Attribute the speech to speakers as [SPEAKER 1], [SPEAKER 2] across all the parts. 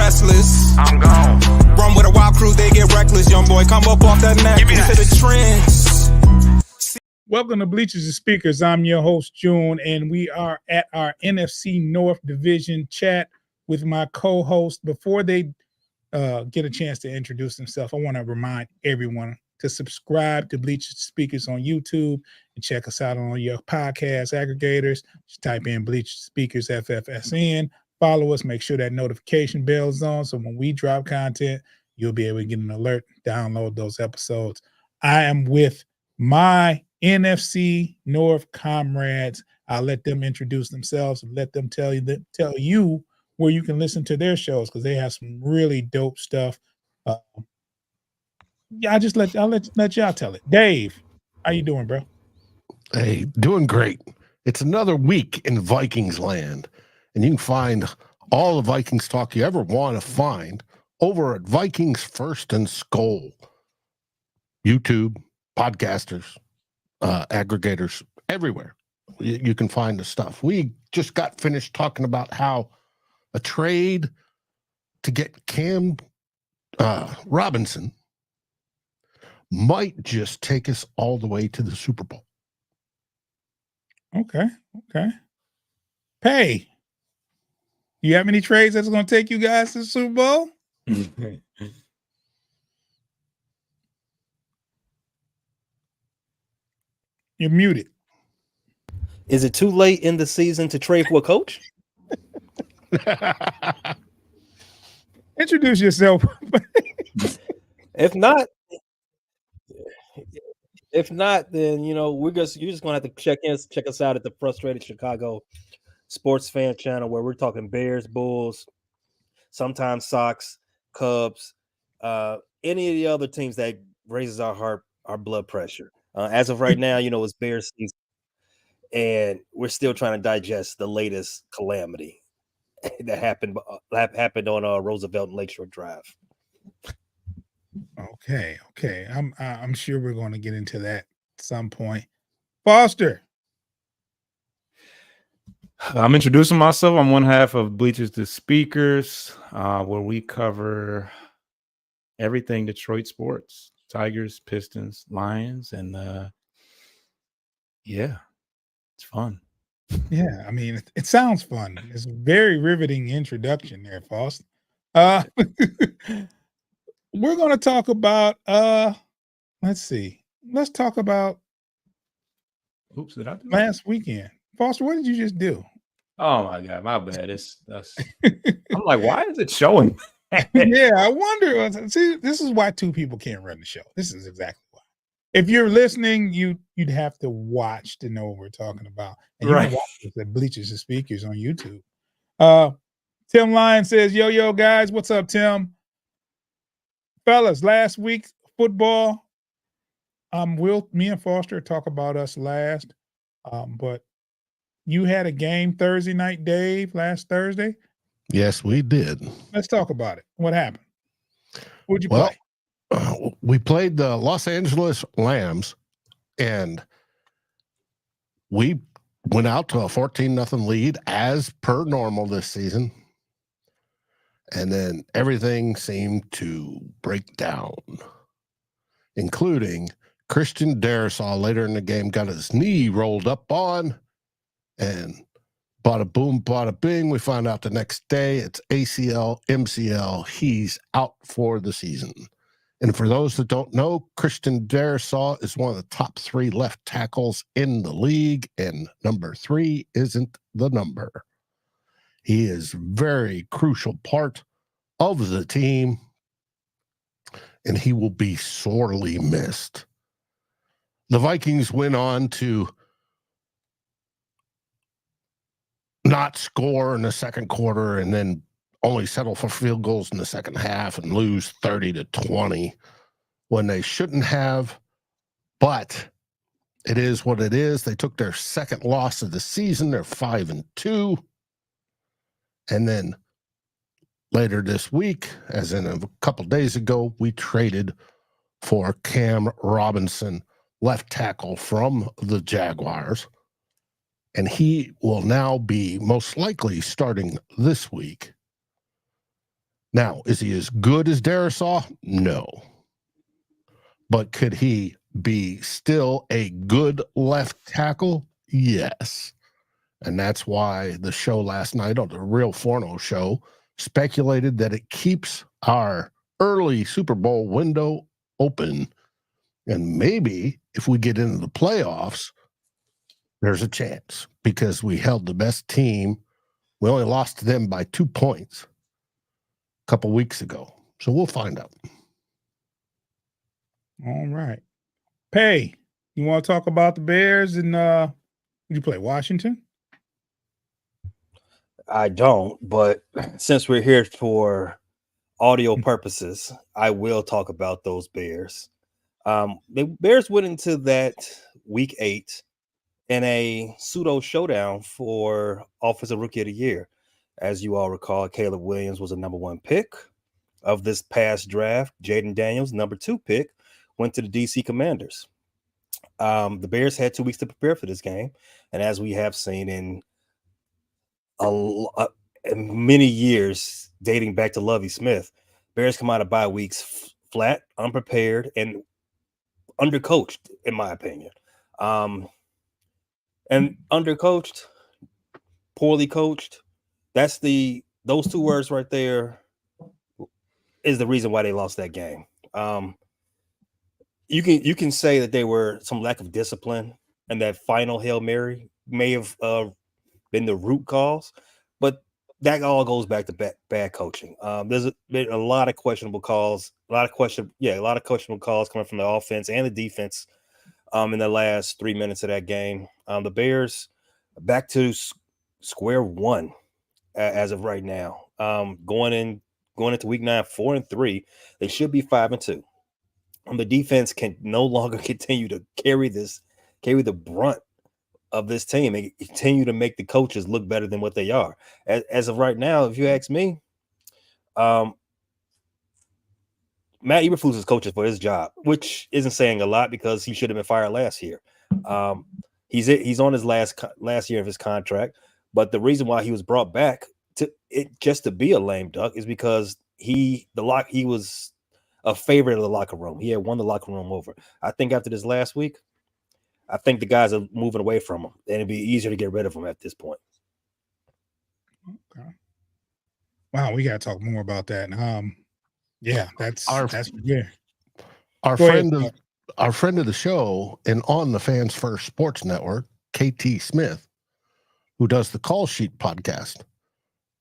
[SPEAKER 1] restless.
[SPEAKER 2] I'm gone.
[SPEAKER 1] Run with a wild crew, they get reckless. Young boy, come up off that neck.
[SPEAKER 2] Give me
[SPEAKER 1] Into
[SPEAKER 2] that.
[SPEAKER 1] the trends.
[SPEAKER 3] Welcome to Bleachers and Speakers. I'm your host, June, and we are at our NFC North Division chat with my co-host. Before they get a chance to introduce themselves, I want to remind everyone to subscribe to Bleachers and Speakers on YouTube and check us out on your podcast aggregators. Just type in Bleachers and Speakers FFSN. Follow us. Make sure that notification bell is on, so when we drop content, you'll be able to get an alert, download those episodes. I am with my NFC North comrades. I'll let them introduce themselves and let them tell you where you can listen to their shows, because they have some really dope stuff. Yeah, I'll let y'all tell it. Dave, how you doing, bro?
[SPEAKER 4] Hey, doing great. It's another week in Vikings land, and you can find all the Vikings talk you ever want to find over at Vikings First and Skol. YouTube, podcasters, aggregators, everywhere. You can find the stuff. We just got finished talking about how a trade to get Cam Robinson might just take us all the way to the Super Bowl.
[SPEAKER 3] Okay. Pay. You have any trades that's going to take you guys to the Super Bowl? You're muted.
[SPEAKER 5] Is it too late in the season to trade for a coach?
[SPEAKER 3] Introduce yourself.
[SPEAKER 5] If not, then you're just gonna have to check us out at the Frustrated Chicago Sports Fan channel, where we're talking Bears, Bulls, sometimes Sox, Cubs, any of the other teams that raises our blood pressure. As of right now, it's Bears season, and we're still trying to digest the latest calamity that happened on Roosevelt and Lakeshore Drive.
[SPEAKER 3] Okay. I'm sure we're going to get into that at some point. Foster.
[SPEAKER 6] I'm introducing myself. I'm one half of Bleachers to Speakers, where we cover everything Detroit sports: Tigers, Pistons, Lions, and yeah, it's fun.
[SPEAKER 3] Yeah, I mean, it sounds fun. It's a very riveting introduction there, Foster. We're going to talk about, let's talk about
[SPEAKER 6] Oops, did I do
[SPEAKER 3] last weekend. Foster, what did you just do?
[SPEAKER 6] Oh my God, my bad. I'm like, why is it showing?
[SPEAKER 3] Yeah, I wonder. See, this is why two people can't run the show. This is exactly why. If you're listening, you'd have to watch to know what we're talking about. And you can watch us at Bleachers and Speakers on YouTube. Tim Lyon says, yo, guys, what's up, Tim? Fellas, last week, football. Me and Foster talk about us last. But you had a game Thursday night, Dave, last Thursday?
[SPEAKER 4] Yes, we did.
[SPEAKER 3] Let's talk about it. What happened? Who'd you play?
[SPEAKER 4] We played the Los Angeles Lambs, and we went out to a 14-0 lead as per normal this season. And then everything seemed to break down, including Christian Darrisaw later in the game got his knee rolled up on, and bada boom, bada bing. We find out the next day it's ACL, MCL. He's out for the season. And for those that don't know, Christian Darrisaw is one of the top 3 left tackles in the league, and number 3 isn't the number. He is a very crucial part of the team, and he will be sorely missed. The Vikings went on to not score in the second quarter and then only settle for field goals in the second half and lose 30-20 when they shouldn't have. But it is what it is. They took their second loss of the season. They're 5-2. And then later this week, as in a couple days ago, we traded for Cam Robinson, left tackle from the Jaguars. And he will now be most likely starting this week. Now, is he as good as Darisaw? No. But could he be still a good left tackle? Yes. And that's why the show last night on the Real Forno show speculated that it keeps our early Super Bowl window open. And maybe if we get into the playoffs, there's a chance because we held the best team. We only lost to them by 2 points a couple weeks ago. So we'll find out.
[SPEAKER 3] All right. Pay, you want to talk about the Bears and you play Washington?
[SPEAKER 5] I don't, but since we're here for audio purposes, I will talk about those Bears. The Bears went into that week 8 in a pseudo showdown for Offensive Rookie of the Year. As you all recall, Caleb Williams was a number 1 pick of this past draft. Jaden Daniels, number 2 pick, went to the DC Commanders. The Bears had 2 weeks to prepare for this game, and as we have seen in many years dating back to Lovie Smith, Bears come out of bye weeks flat, unprepared, and undercoached, in my opinion. And undercoached, poorly coached, those 2 words right there is the reason why they lost that game. You can say that there were some lack of discipline, and that final Hail Mary may have been the root cause, but that all goes back to bad coaching. There's been a lot of questionable calls, a lot of questionable calls coming from the offense and the defense in the last 3 minutes of that game. The Bears back to square one as of right now. Going into week 9, 4-3, they should be 5-2. The defense can no longer continue to carry the brunt of this team and continue to make the coaches look better than what they are. As of right now, if you ask me, Matt Eberflus is coaching for his job, which isn't saying a lot because he should have been fired last year. He's on his last year of his contract, but the reason why he was brought back just to be a lame duck is because he was a favorite of the locker room. He had won the locker room over. I think after this last week, I think the guys are moving away from him, and it'd be easier to get rid of him at this point.
[SPEAKER 3] Okay. Wow, we got to talk more about that. Yeah, that's yeah.
[SPEAKER 4] Our friend of the show and on the Fans First Sports Network, KT Smith, who does the Call Sheet podcast,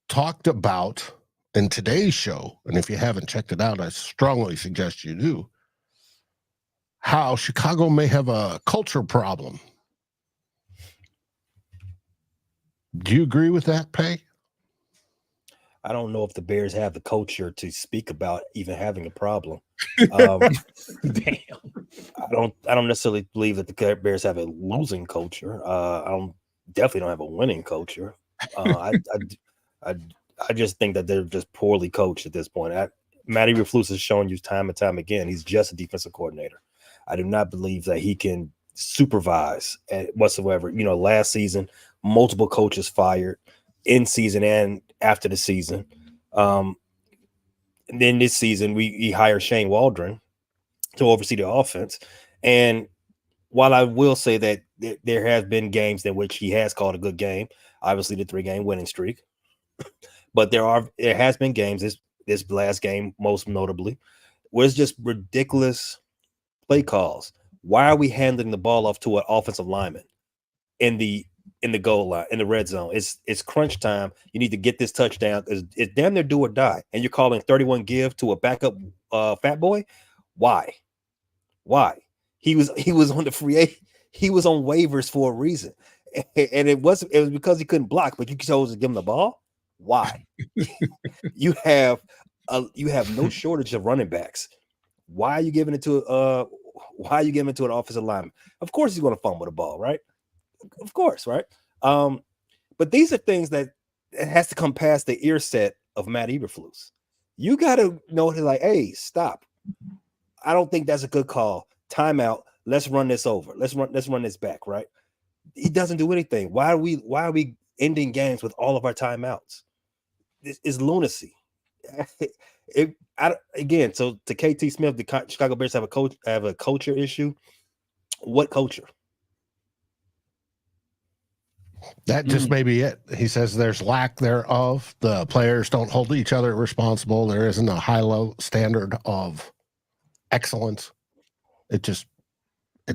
[SPEAKER 4] talked about in today's show, and if you haven't checked it out, I strongly suggest you do, how Chicago may have a culture problem. Do you agree with that, Pay?
[SPEAKER 5] I don't know if the Bears have the culture to speak about even having a problem. Damn. I don't necessarily believe that the Bears have a losing culture. Definitely don't have a winning culture. I just think that they're just poorly coached at this point. Matt Eberflus has shown you time and time again he's just a defensive coordinator. I do not believe that he can supervise whatsoever. Last season, multiple coaches fired in season and after the season. And then this season, he hired Shane Waldron to oversee the offense. And while I will say that there have been games in which he has called a good game, obviously the 3-game winning streak, but there has been games, this last game most notably, where it's just ridiculous play calls. Why are we handing the ball off to an offensive lineman in the goal line, in the red zone? It's crunch time. You need to get this touchdown. It's damn near do or die. And you're calling 31 give to a backup fat boy. Why? He was on the free agent. He was on waivers for a reason. And it was because he couldn't block, but you chose to give him the ball. Why? You have no shortage of running backs. Why are you giving it to an offensive lineman? Of course he's going to fumble the ball, right? Of course, right? But these are things that has to come past the ear set of Matt Eberflus. You got to know, like, hey, stop. I don't think that's a good call. Timeout. Let's run this over. Let's run this back, right? He doesn't do anything. Why are we ending games with all of our timeouts? It's lunacy. Again, so to KT Smith, the Chicago Bears have a culture issue. What culture?
[SPEAKER 4] That just may be it. He says there's lack thereof. The players don't hold each other responsible. There isn't a high-low standard of excellence. It's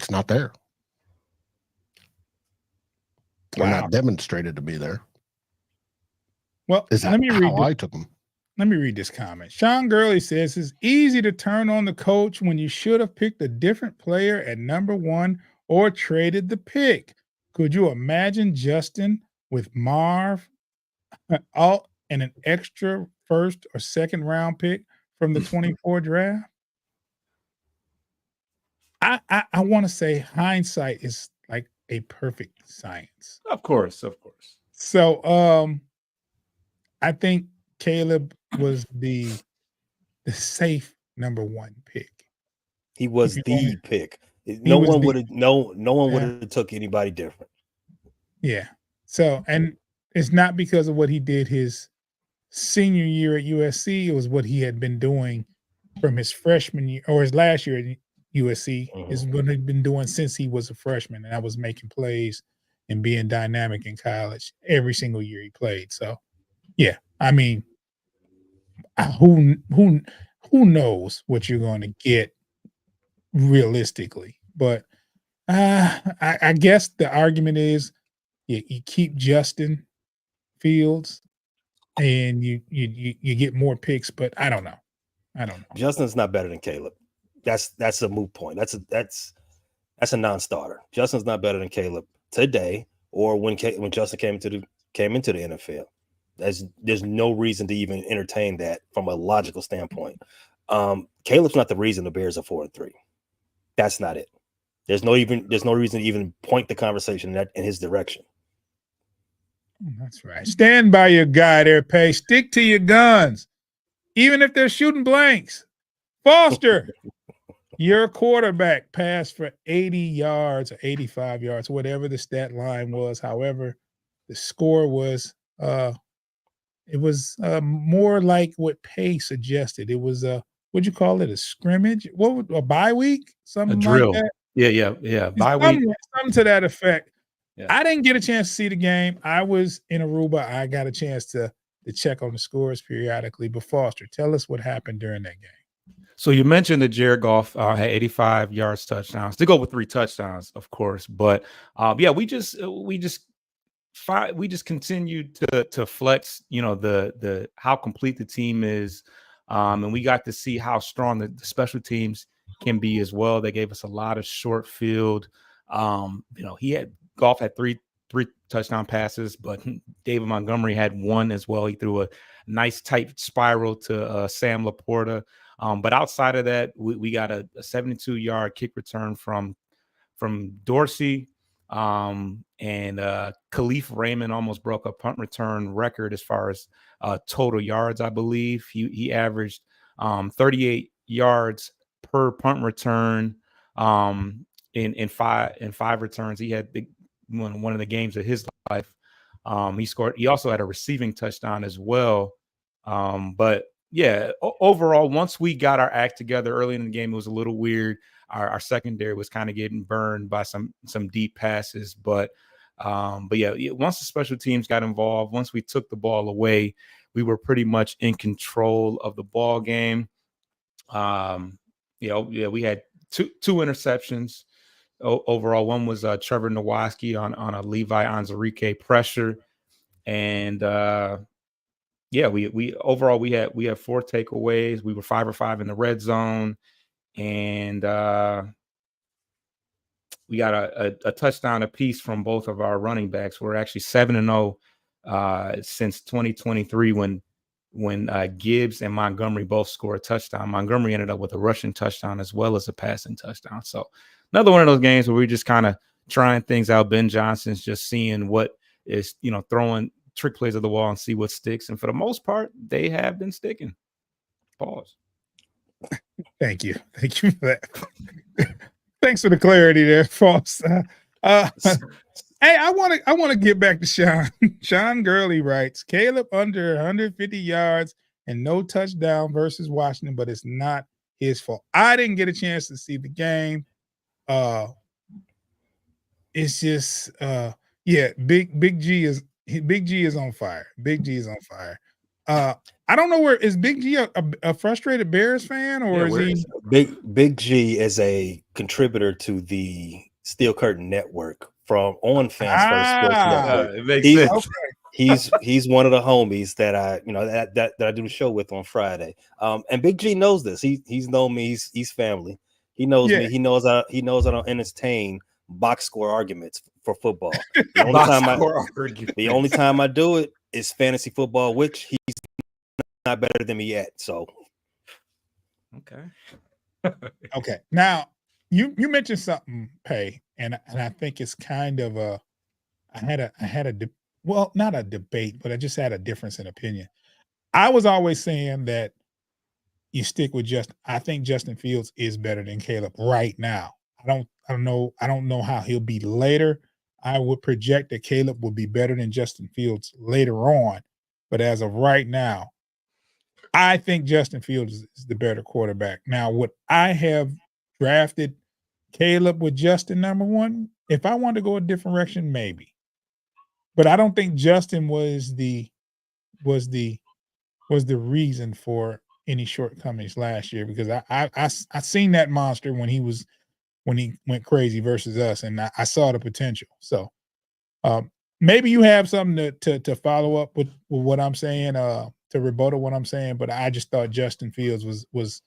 [SPEAKER 4] not there. Or not demonstrated to be there.
[SPEAKER 3] Well,
[SPEAKER 4] Is that
[SPEAKER 3] let me read
[SPEAKER 4] how I took them?
[SPEAKER 3] Let me read this comment. Sean Gurley says it's easy to turn on the coach when you should have picked a different player at number 1 or traded the pick. Could you imagine Justin with Marv all and an extra first or second round pick from the 24 draft? I want to say hindsight is like a perfect science.
[SPEAKER 6] Of course.
[SPEAKER 3] So I think Caleb was the safe number 1 pick.
[SPEAKER 5] He was the pick. No one would have took anybody different.
[SPEAKER 3] Yeah. So, and it's not because of what he did his senior year at USC. It was what he had been doing from his freshman year or his last year at USC is what he'd been doing since he was a freshman. And I was making plays and being dynamic in college every single year he played. So, yeah, I mean, who knows what you're going to get realistically? But I guess the argument is you keep Justin Fields and you get more picks. But I don't know.
[SPEAKER 5] Justin's not better than Caleb. That's a moot point. That's a non-starter. Justin's not better than Caleb today or when Justin came into the NFL. There's no reason to even entertain that from a logical standpoint. Caleb's not the reason the Bears are 4-3. That's not it. There's no reason to even point the conversation in his direction.
[SPEAKER 3] That's right. Stand by your guy there, Pay. Stick to your guns, even if they're shooting blanks. Foster, your quarterback passed for 80 yards or 85 yards, whatever the stat line was. However, the score was it was more like what Pay suggested. It was what'd you call it? A scrimmage? A bye week? Something
[SPEAKER 6] a drill.
[SPEAKER 3] like that.
[SPEAKER 6] Yeah. Bye week.
[SPEAKER 3] Something to that effect.
[SPEAKER 6] Yeah.
[SPEAKER 3] I didn't get a chance to see the game. I was in Aruba. I got a chance to check on the scores periodically. But Foster, tell us what happened during that game.
[SPEAKER 6] So you mentioned that Jared Goff had 85 yards touchdowns to go with 3 touchdowns, of course. But we just continued to flex, the how complete the team is, and we got to see how strong the special teams can be as well. They gave us a lot of short field. Goff had three touchdown passes, but David Montgomery had 1 as well. He threw a nice tight spiral to Sam Laporta. But outside of that, we got a 72-yard kick return from Dorsey. And Khalif Raymond almost broke a punt return record as far as total yards, I believe. He averaged 38 yards per punt return in 5 returns. He had one of the games of his life. He scored. He also had a receiving touchdown as well. But yeah, overall, once we got our act together early in the game, it was a little weird. Our secondary was kind of getting burned by some deep passes, but yeah, once the special teams got involved, once we took the ball away, we were pretty much in control of the ball game. We had two interceptions overall. One was Trevor Nowatzki on a Levi Onwuzurike pressure, and we overall we had 4 takeaways. We were 5 of 5 in the red zone. And we got a touchdown apiece from both of our running backs. We're actually 7-0 since 2023 when Gibbs and Montgomery both scored a touchdown. Montgomery ended up with a rushing touchdown as well as a passing touchdown. So another one of those games where we're just kind of trying things out. Ben Johnson's just seeing what is, throwing trick plays at the wall and see what sticks. And for the most part, they have been sticking. Pause.
[SPEAKER 3] Thank you for that. Thanks for the clarity there, folks. Hey, I want to get back to Sean. Sean Gurley writes, Caleb under 150 yards and no touchdown versus Washington, but it's not his fault. I didn't get a chance to see the game. It's just yeah, Big G is on fire. Big G is on fire. I don't know, where is Big G a frustrated Bears fan, or is he
[SPEAKER 5] Big G is a contributor to the Steel Curtain Network on Fans First Sports Network.
[SPEAKER 6] it makes sense.
[SPEAKER 5] He's one of the homies that I do the show with on Friday. And Big G knows this. He's known me. He's family. He knows me. He knows I don't entertain box score arguments for football. The only time I do it is fantasy football, which he's not better than me yet. So
[SPEAKER 3] okay. Now you mentioned something, Pay, and I think it's kind of not a debate, but I just had a difference in opinion. I was always saying that you stick with I think Justin Fields is better than Caleb right now. I don't know how he'll be later. I would project that Caleb will be better than Justin Fields later on, but as of right now, I think Justin Fields is the better quarterback. Now, would I have drafted Caleb with Justin number one? If I wanted to go a different direction, maybe. But I don't think Justin was the reason for any shortcomings last year, because I seen that monster when he went crazy versus us, and I saw the potential. So maybe you have something to follow up with what I'm saying, to rebuttal what I'm saying, but I just thought Justin Fields was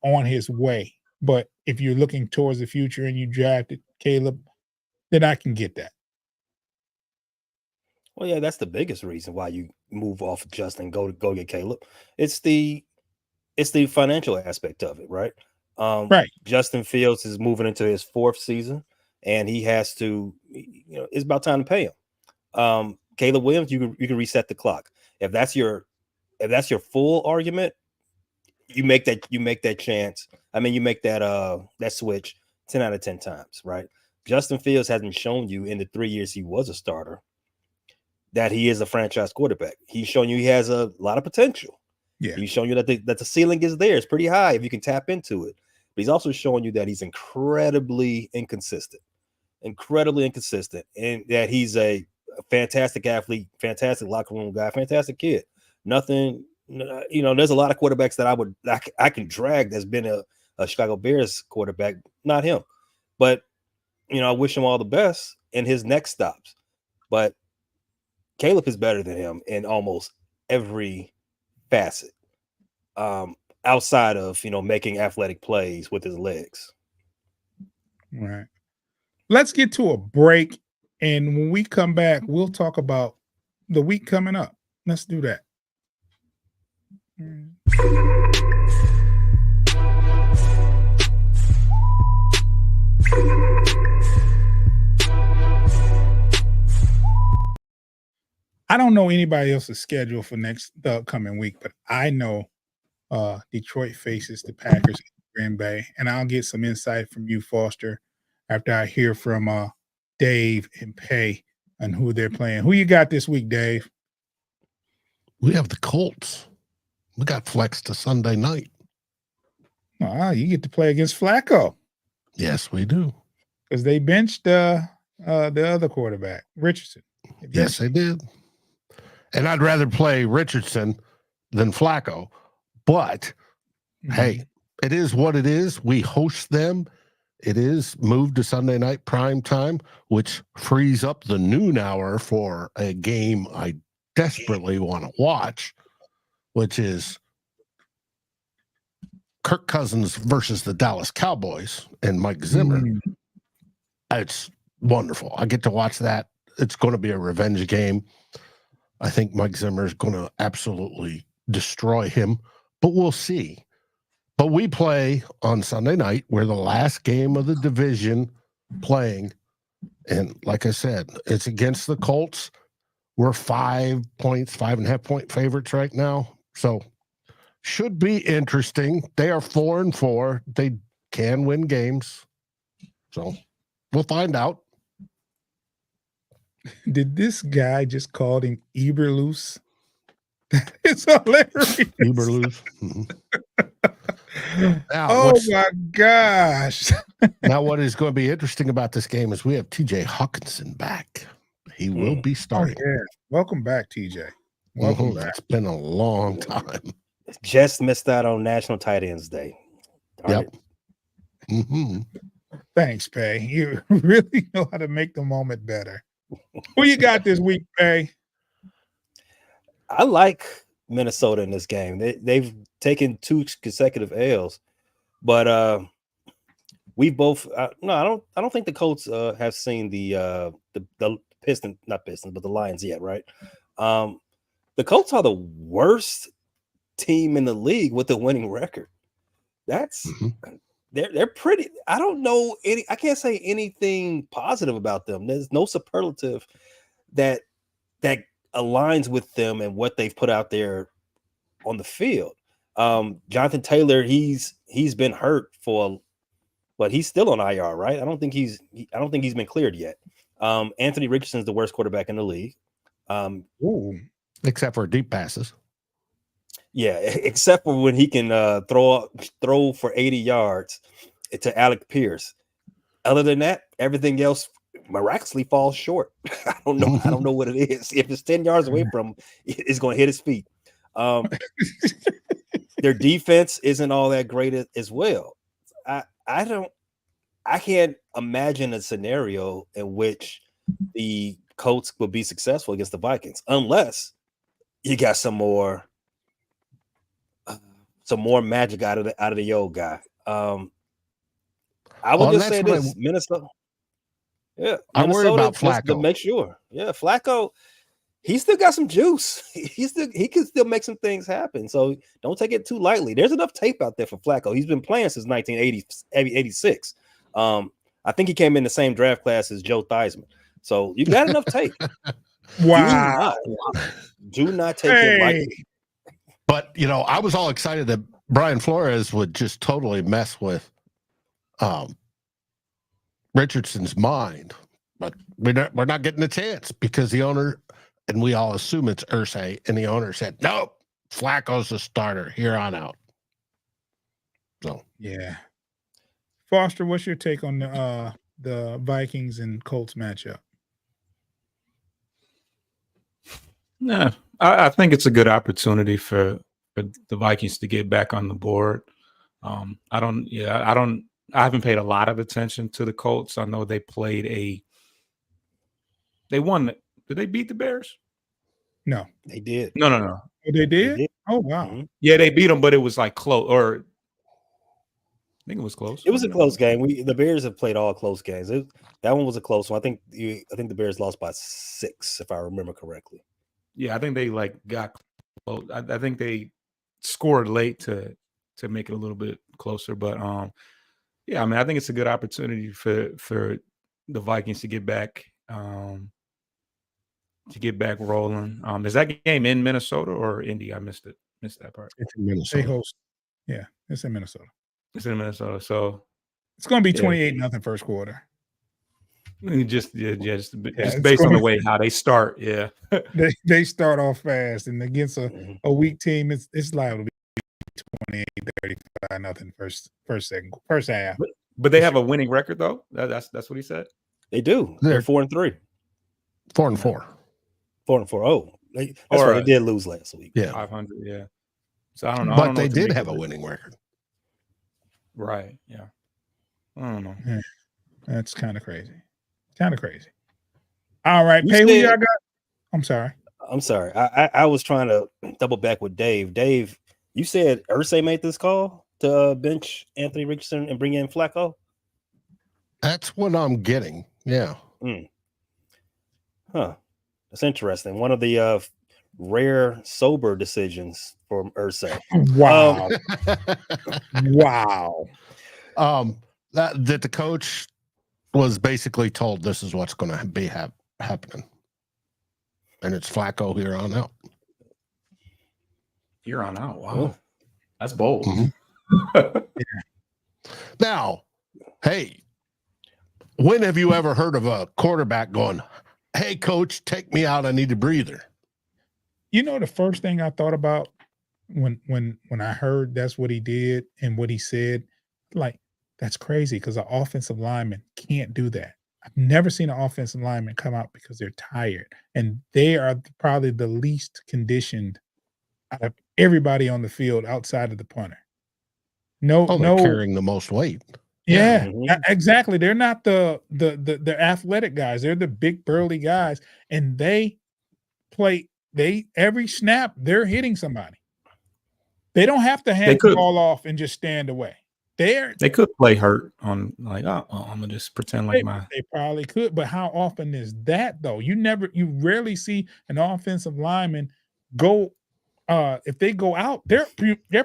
[SPEAKER 3] on his way. But if you're looking towards the future and you drafted Caleb, then I can get that.
[SPEAKER 5] Well, yeah, that's the biggest reason why you move off of Justin, go get Caleb. It's the financial aspect of it, right?
[SPEAKER 3] Right.
[SPEAKER 5] Justin Fields is moving into his 4th season, and he has to, it's about time to pay him. Caleb Williams, you can reset the clock. If that's your full argument, you make that chance. I mean, you make that switch 10 out of 10 times, right? Justin Fields hasn't shown you in the 3 years he was a starter that he is a franchise quarterback. He's shown you he has a lot of potential.
[SPEAKER 3] Yeah.
[SPEAKER 5] He's shown you that the ceiling is there. It's pretty high if you can tap into it. But he's also showing you that he's incredibly inconsistent, and that he's a fantastic athlete, fantastic locker room guy, fantastic kid. Nothing, there's a lot of quarterbacks that I can drag that's been a Chicago Bears quarterback, not him. But, I wish him all the best in his next stops. But Caleb is better than him in almost every facet, outside of making athletic plays with his legs.
[SPEAKER 3] Right. Let's get to a break, and when we come back, we'll talk about the week coming up. Let's do that. I don't know anybody else's schedule for the upcoming week, but I know Detroit faces the Packers in Green Bay, and I'll get some insight from you, Foster, after I hear from Dave and Pay on who they're playing. Who you got this week, Dave?
[SPEAKER 4] We have the Colts. We got flexed to Sunday night.
[SPEAKER 3] You get to play against Flacco.
[SPEAKER 4] Yes, we do.
[SPEAKER 3] Because they benched the other quarterback, Richardson.
[SPEAKER 4] Yes, they did. And I'd rather play Richardson than Flacco. But, hey, it is what it is. We host them. It is moved to Sunday night prime time, which frees up the noon hour for a game I desperately want to watch, which is Kirk Cousins versus the Dallas Cowboys and Mike Zimmer. It's wonderful. I get to watch that. It's going to be a revenge game. I think Mike Zimmer is going to absolutely destroy him, but we'll see. But we play on Sunday night. We're the last game of the division playing. And like I said, it's against the Colts. We're 5.5 point favorites right now. So should be interesting. They are 4-4. They can win games. So we'll find out.
[SPEAKER 3] Did this guy just call him Eberloose? It's hilarious.
[SPEAKER 4] Uber lose. Mhm. Now,
[SPEAKER 3] Oh
[SPEAKER 4] what's-
[SPEAKER 3] my gosh.
[SPEAKER 4] now, what is going to be interesting about this game is we have TJ Hawkinson back. He will be
[SPEAKER 3] Oh,
[SPEAKER 4] starting.
[SPEAKER 3] yeah. Welcome back, TJ. Welcome
[SPEAKER 4] Mhm.
[SPEAKER 3] back.
[SPEAKER 4] It's been a long time.
[SPEAKER 5] Just missed out on National Tight Ends Day. Darn
[SPEAKER 4] Yep.
[SPEAKER 5] it.
[SPEAKER 4] hmm
[SPEAKER 3] Thanks, Pay. You really know how to make the moment better. Who you got this week, Pay?
[SPEAKER 5] I like Minnesota in this game. They've taken 2 consecutive L's, but we both no, I don't think the Colts have seen the Pistons, not Pistons, but the Lions yet, right? The Colts are the worst team in the league with a winning record. That's they're pretty. I don't know any. I can't say anything positive about them. There's no superlative that aligns with them and what they've put out there on the field. Jonathan Taylor, he's been hurt but he's still on IR, right? I don't think he's been cleared yet. Anthony Richardson's the worst quarterback in the league.
[SPEAKER 3] Ooh.
[SPEAKER 4] Except for deep passes.
[SPEAKER 5] Yeah, except for when he can throw for 80 yards to Alec Pierce. Other than that, everything else miraculously falls short. I don't know what it is. If it's 10 yards away from him, it's going to hit his feet. Their defense isn't all that great as well. I can't imagine a scenario in which the Colts would be successful against the Vikings unless you got some more magic out of the old guy. I would just say this: Minnesota. Yeah,
[SPEAKER 4] I worry about Flacco.
[SPEAKER 5] To make sure. Yeah, Flacco, he still got some juice. He can still make some things happen. So don't take it too lightly. There's enough tape out there for Flacco. He's been playing since 1986. I think he came in the same draft class as Joe Theismann. So you got enough tape.
[SPEAKER 3] Wow.
[SPEAKER 5] Do not take him lightly.
[SPEAKER 4] But I was all excited that Brian Flores would just totally mess with Richardson's mind, but we're not getting a chance because the owner, and we all assume it's Irsay, and the owner said, nope, Flacco's the starter here on out. So
[SPEAKER 3] yeah. Foster, what's your take on the Vikings and Colts matchup?
[SPEAKER 6] No, I think it's a good opportunity for the Vikings to get back on the board. I haven't paid a lot of attention to the Colts. I know they won. Did they beat the Bears?
[SPEAKER 3] No.
[SPEAKER 5] They did.
[SPEAKER 6] No.
[SPEAKER 3] Oh, they did? Oh, wow.
[SPEAKER 5] Mhm.
[SPEAKER 6] Yeah, they beat them, but it was like close, or I think it was close.
[SPEAKER 5] It was a close game. The Bears have played all close games. That one was a close one. I think the Bears lost by 6, if I remember correctly.
[SPEAKER 6] Yeah, I think they got close. I think they scored late to make it a little bit closer. But yeah, I mean, I think it's a good opportunity for the Vikings to get back rolling. Is that game in Minnesota or Indy? I missed that part.
[SPEAKER 4] it's in
[SPEAKER 3] They
[SPEAKER 4] Minnesota.
[SPEAKER 3] host. Yeah, it's in Minnesota.
[SPEAKER 6] It's in Minnesota, so
[SPEAKER 3] It's going to be
[SPEAKER 6] Yeah.
[SPEAKER 3] 28-0 first quarter.
[SPEAKER 6] just
[SPEAKER 3] it's
[SPEAKER 6] based on
[SPEAKER 3] gonna-
[SPEAKER 6] the way how they start. Yeah,
[SPEAKER 3] They start off fast, and against
[SPEAKER 5] Mhm.
[SPEAKER 3] a weak team, it's liable to be 28-35 first half.
[SPEAKER 6] but they have a winning record though. That's what he said.
[SPEAKER 5] They do.
[SPEAKER 4] They're-
[SPEAKER 5] They're 4-3.
[SPEAKER 4] 4-4.
[SPEAKER 5] 4-4. Oh, that's
[SPEAKER 6] Or,
[SPEAKER 5] right. They did lose last week.
[SPEAKER 4] Yeah.
[SPEAKER 6] 500. Yeah. So I don't know. I
[SPEAKER 4] But
[SPEAKER 6] don't know
[SPEAKER 4] they
[SPEAKER 6] what to
[SPEAKER 4] did
[SPEAKER 6] make
[SPEAKER 4] have a
[SPEAKER 6] of it.
[SPEAKER 4] winning record.
[SPEAKER 6] Right. Yeah. I don't know.
[SPEAKER 3] That's kind of crazy. All right,
[SPEAKER 5] You
[SPEAKER 3] Pay, who
[SPEAKER 5] said-
[SPEAKER 3] y'all got? I'm sorry.
[SPEAKER 5] I'm sorry. I was trying to double back with Dave. Dave, you said Irsay made this call to bench Anthony Richardson and bring in Flacco?
[SPEAKER 4] That's what I'm getting. Yeah.
[SPEAKER 5] Huh. That's interesting. One of the rare sober decisions from Irsay.
[SPEAKER 3] Wow. Wow.
[SPEAKER 4] That the coach was basically told this is what's going to be happening, and it's Flacco here on out.
[SPEAKER 6] You're on out. Wow.
[SPEAKER 5] Well,
[SPEAKER 6] That's bold.
[SPEAKER 4] Mhm. Now, hey, when have you ever heard of a quarterback going, "Hey, coach, take me out. I need a breather"?
[SPEAKER 3] You know, the first thing I thought about when I heard that's what he did and what he said, like, that's crazy because an offensive lineman can't do that. I've never seen an offensive lineman come out because they're tired, and they are probably the least conditioned out of everybody on the field outside of the punter. No,
[SPEAKER 4] Oh, they're
[SPEAKER 3] no,
[SPEAKER 4] carrying the most weight.
[SPEAKER 3] yeah,
[SPEAKER 5] Mhm.
[SPEAKER 3] exactly. They're not the athletic guys. They're the big burly guys, and they play. They every snap they're hitting somebody. They don't have to
[SPEAKER 6] They
[SPEAKER 3] hand the
[SPEAKER 6] could
[SPEAKER 3] ball off and just stand away. They're
[SPEAKER 6] they could play hurt on like, oh, well, I'm gonna just pretend like my
[SPEAKER 3] they probably could, but how often is that though? You rarely see an offensive lineman go. If they go out, they're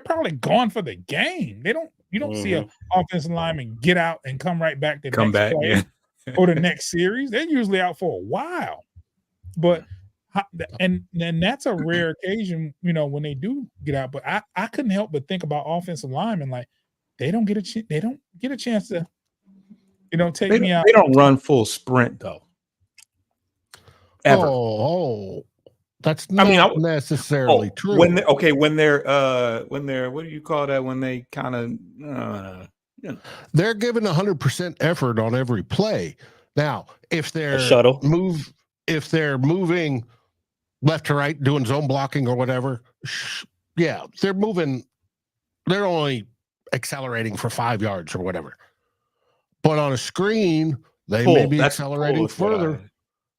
[SPEAKER 3] probably gone for the game. You don't see an offensive lineman get out and come right back to the
[SPEAKER 6] come
[SPEAKER 3] next
[SPEAKER 6] back.
[SPEAKER 3] play
[SPEAKER 6] Yeah.
[SPEAKER 3] or the next series. They're usually out for a while. But and that's a rare occasion, when they do get out. But I couldn't help but think about offensive linemen, like they don't get a chance to, take
[SPEAKER 6] They
[SPEAKER 3] me out.
[SPEAKER 6] don't run full sprint though. Ever.
[SPEAKER 4] Oh, that's
[SPEAKER 6] I mean,
[SPEAKER 4] not necessarily true.
[SPEAKER 6] When they're what do you call that? When they kind of
[SPEAKER 4] They're giving 100% effort on every play. Now, if they're
[SPEAKER 5] shuttle.
[SPEAKER 4] if they're moving left to right, doing zone blocking or whatever, yeah, they're moving. They're only accelerating for 5 yards or whatever. But on a screen, they may be accelerating further.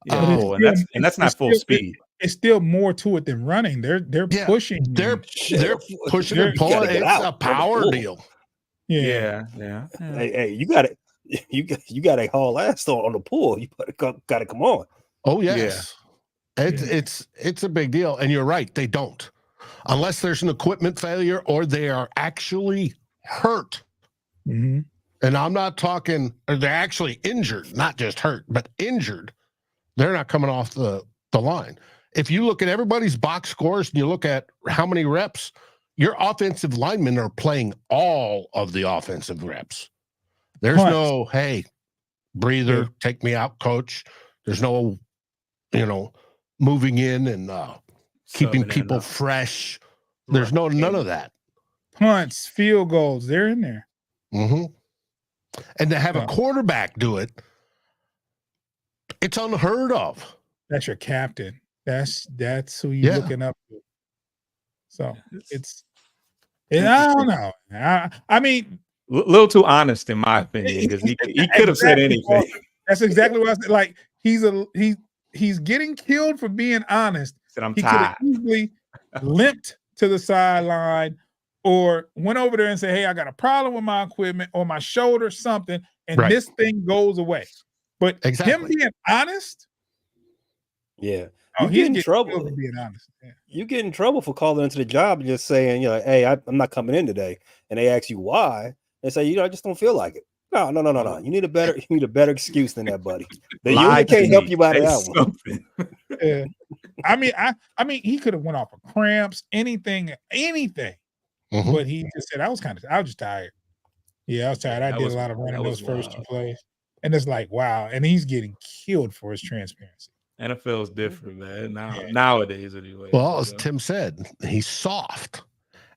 [SPEAKER 6] and that's not full speed.
[SPEAKER 3] It's still more to it than running. They're pushing.
[SPEAKER 4] They're pushing and pulling. It's a power deal.
[SPEAKER 3] Yeah.
[SPEAKER 5] Hey, you got it. You got to haul ass on the pull. You got to come on.
[SPEAKER 4] Oh yes, it's a big deal, and you're right. They don't, unless there's an equipment failure or they are actually hurt.
[SPEAKER 3] Mm-hmm.
[SPEAKER 4] And I'm not talking. They're actually injured, not just hurt, but injured. They're not coming off the line. If you look at everybody's box scores and you look at how many reps, your offensive linemen are playing all of the offensive reps. There's no, hey, breather, take me out, coach. There's no, moving in and keeping people fresh. There's none of that.
[SPEAKER 3] Punts, field goals, they're in there.
[SPEAKER 4] Mm-hmm. And to have a quarterback do it, it's unheard of.
[SPEAKER 3] That's your captain. That's who you're looking up to. So I don't know. I mean,
[SPEAKER 6] a little too honest in my opinion, because he could have said anything.
[SPEAKER 3] That's exactly what I said. Like he's getting killed for being honest.
[SPEAKER 6] Said, I'm
[SPEAKER 3] he
[SPEAKER 6] tired.
[SPEAKER 3] Could have easily limped to the sideline or went over there and said, hey, I got a problem with my equipment or my shoulder, something, and this thing goes away. But him being honest,
[SPEAKER 5] you
[SPEAKER 3] he
[SPEAKER 5] get in trouble
[SPEAKER 3] for being honest. Yeah.
[SPEAKER 5] You get in trouble for calling into the job and just saying, hey, I'm not coming in today, and they ask you why. They say, I just don't feel like it. No. You need a better excuse than that, buddy. The unit can't help you out of that one.
[SPEAKER 3] Yeah. I mean, he could have went off of cramps, anything.
[SPEAKER 4] Mm-hmm.
[SPEAKER 3] But he just said, I was just tired. Yeah, I was tired. I did a lot of running those first 2 plays. And it's like, wow. And he's getting killed for his transparency.
[SPEAKER 6] NFL is different, man. Nowadays, anyway.
[SPEAKER 4] Well, as Tim said, he's soft.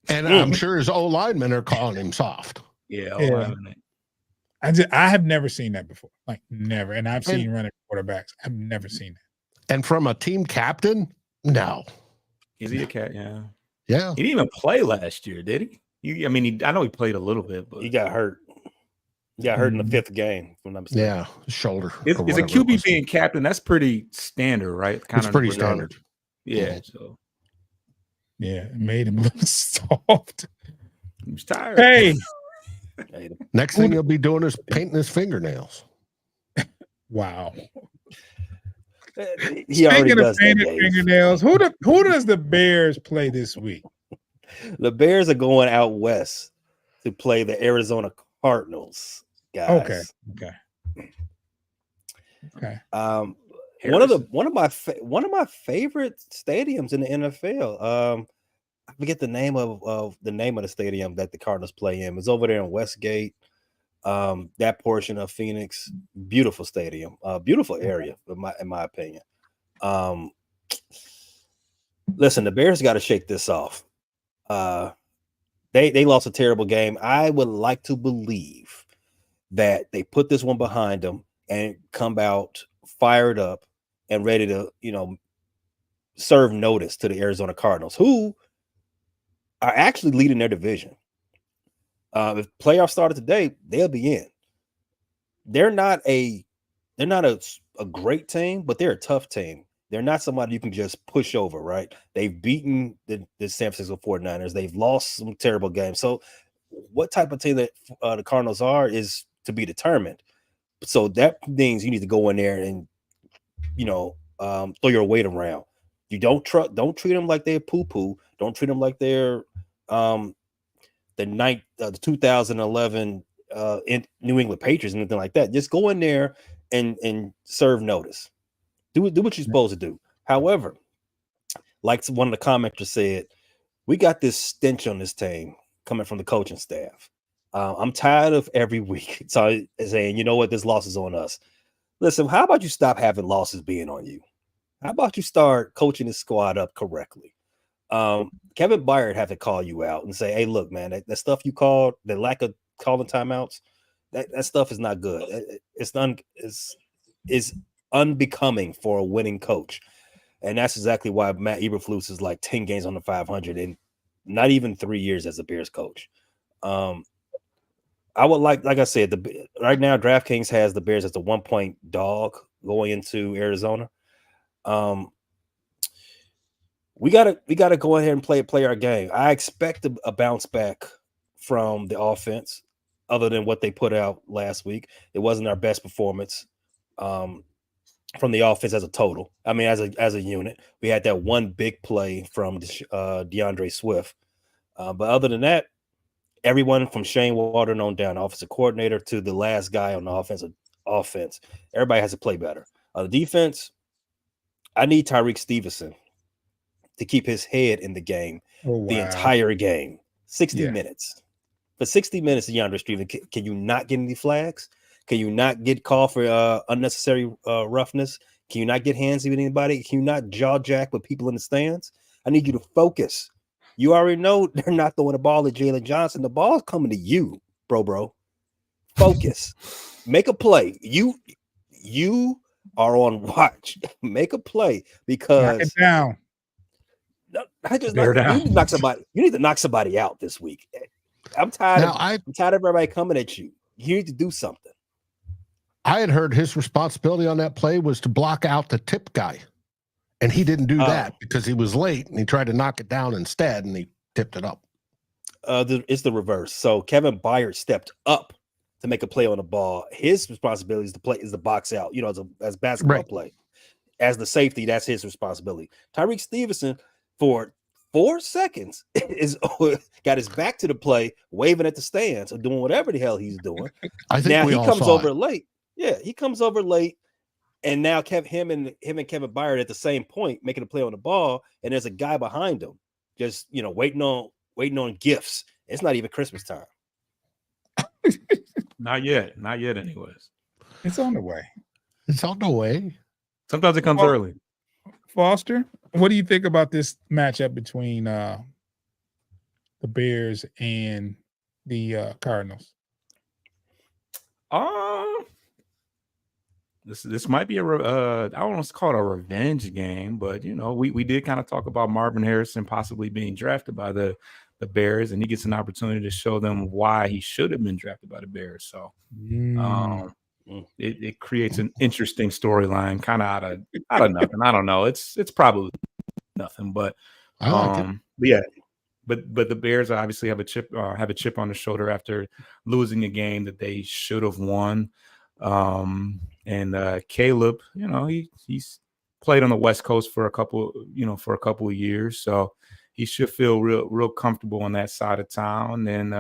[SPEAKER 4] And I'm sure his linemen are calling him soft.
[SPEAKER 6] Yeah.
[SPEAKER 3] I have never seen that before. Like, never. And I've seen running quarterbacks. I've never seen that.
[SPEAKER 4] And from a team captain, no.
[SPEAKER 6] Is he a cat? Yeah.
[SPEAKER 4] Yeah.
[SPEAKER 6] He didn't even play last year, did he? I know he played a little bit, but
[SPEAKER 5] he got hurt. He got hurt in the 5th game.
[SPEAKER 4] Yeah, shoulder.
[SPEAKER 6] Is a QB being captain? That's pretty standard, right?
[SPEAKER 4] It's pretty standard.
[SPEAKER 6] Yeah. So.
[SPEAKER 3] Yeah, it made him look soft.
[SPEAKER 6] He's tired.
[SPEAKER 3] Hey.
[SPEAKER 4] Next thing he'll be doing is painting his fingernails.
[SPEAKER 3] Wow.
[SPEAKER 5] He already does
[SPEAKER 3] painted fingernails. Who does the Bears play this week?
[SPEAKER 5] The Bears are going out west to play the Arizona Cardinals, guys.
[SPEAKER 3] Okay.
[SPEAKER 5] One of my favorite stadiums in the NFL. I forget the name of the stadium that the Cardinals play in. It's over there in Westgate. That portion of Phoenix, beautiful stadium, beautiful area in my opinion. Listen, the Bears got to shake this off. They lost a terrible game. I would like to believe that they put this one behind them and come out fired up and ready to, serve notice to the Arizona Cardinals, who are actually leading their division. If playoffs started today, they'll be in. They're not a great team, but they're a tough team. They're not somebody you can just push over, right? They've beaten the San Francisco 49ers. They've lost some terrible games. So what type of team that the Cardinals are is to be determined. So that means you need to go in there and, throw your weight around. You don't treat them like they're poo-poo. Don't treat them like they're the 2011 in New England Patriots and anything like that. Just go in there and serve notice. Do what you're supposed to do. However, like one of the commenters said, we got this stench on this team coming from the coaching staff. I'm tired of every week saying, you know what, this loss is on us. Listen, how about you stop having losses being on you? How about you start coaching this squad up correctly? Kevin Byard have to call you out and say, hey, look, man, that stuff you called, the lack of calling timeouts, that stuff is not good. It's unbecoming for a winning coach. And that's exactly why Matt Eberflus is like 10 games on the 500 and not even 3 years as a Bears coach. I would like I said, right now DraftKings has the Bears as a 1-point dog going into Arizona. We gotta go ahead and play our game. I expect a bounce back from the offense, other than what they put out last week. It wasn't our best performance from the offense as a total. I mean, as a unit, we had that one big play from DeAndre Swift, but other than that, everyone from Shane Waldron on down, offensive coordinator to the last guy on the offense, everybody has to play better. The defense, I need Tyreek Stevenson to keep his head in the game the entire game. 60 minutes. For 60 minutes, DeAndre Stevenson, can you not get any flags? Can you not get called for unnecessary roughness? Can you not get handsy with anybody? Can you not jaw jack with people in the stands? I need you to focus. You already know they're not throwing the ball at Jalen Johnson. The ball's coming to you, bro. Focus. Make a play. You are on watch. Make a play because
[SPEAKER 3] knock it down.
[SPEAKER 5] You need to knock somebody out this week. I'm tired of everybody coming at you. You need to do something.
[SPEAKER 4] I had heard his responsibility on that play was to block out the tip guy. And he didn't do that because he was late and he tried to knock it down instead and he tipped it up.
[SPEAKER 5] It's the reverse. So Kevin Byard stepped up to make a play on the ball. His responsibility is to box out, as basketball play. As the safety, that's his responsibility. Tyreek Stevenson, for 4 seconds, got his back to the play, waving at the stands or doing whatever the hell he's doing.
[SPEAKER 4] I think
[SPEAKER 5] now
[SPEAKER 4] he
[SPEAKER 5] comes over late. Yeah, he comes over late. And now him and Kevin Byard at the same point making a play on the ball, and there's a guy behind him, just waiting on gifts. It's not even Christmas time.
[SPEAKER 6] Not yet, anyways.
[SPEAKER 3] It's on the way.
[SPEAKER 6] Sometimes it comes early.
[SPEAKER 3] Foster, what do you think about this matchup between the Bears and the Cardinals?
[SPEAKER 6] This might be I don't want to call it a revenge game, but we did kind of talk about Marvin Harrison possibly being drafted by the Bears, and he gets an opportunity to show them why he should have been drafted by the Bears. So it creates an interesting storyline, kind of out of nothing. I don't know. It's probably nothing, but yeah. But the Bears obviously have a chip on the shoulder after losing a game that they should have won. And Caleb, he's played on the West Coast for a couple of years, so he should feel real comfortable on that side of town. And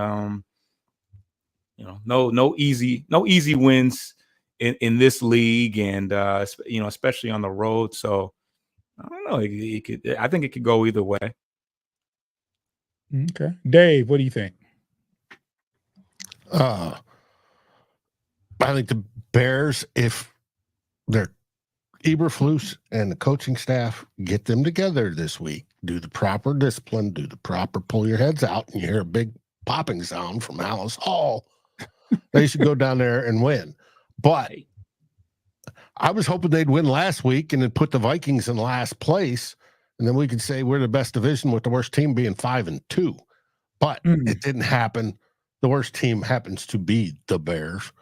[SPEAKER 6] no easy wins in this league, and especially on the road. So I don't know. I think it could go either way.
[SPEAKER 3] Okay, Dave, what do you think?
[SPEAKER 4] I think the Bears, if they're Eberflus and the coaching staff get them together this week, do the proper discipline, do the proper pull your heads out, and you hear a big popping sound from Alice Hall, they should go down there and win. But I was hoping they'd win last week and then put the Vikings in last place, and then we could say we're the best division with the worst team being 5-2. But it didn't happen. The worst team happens to be the Bears,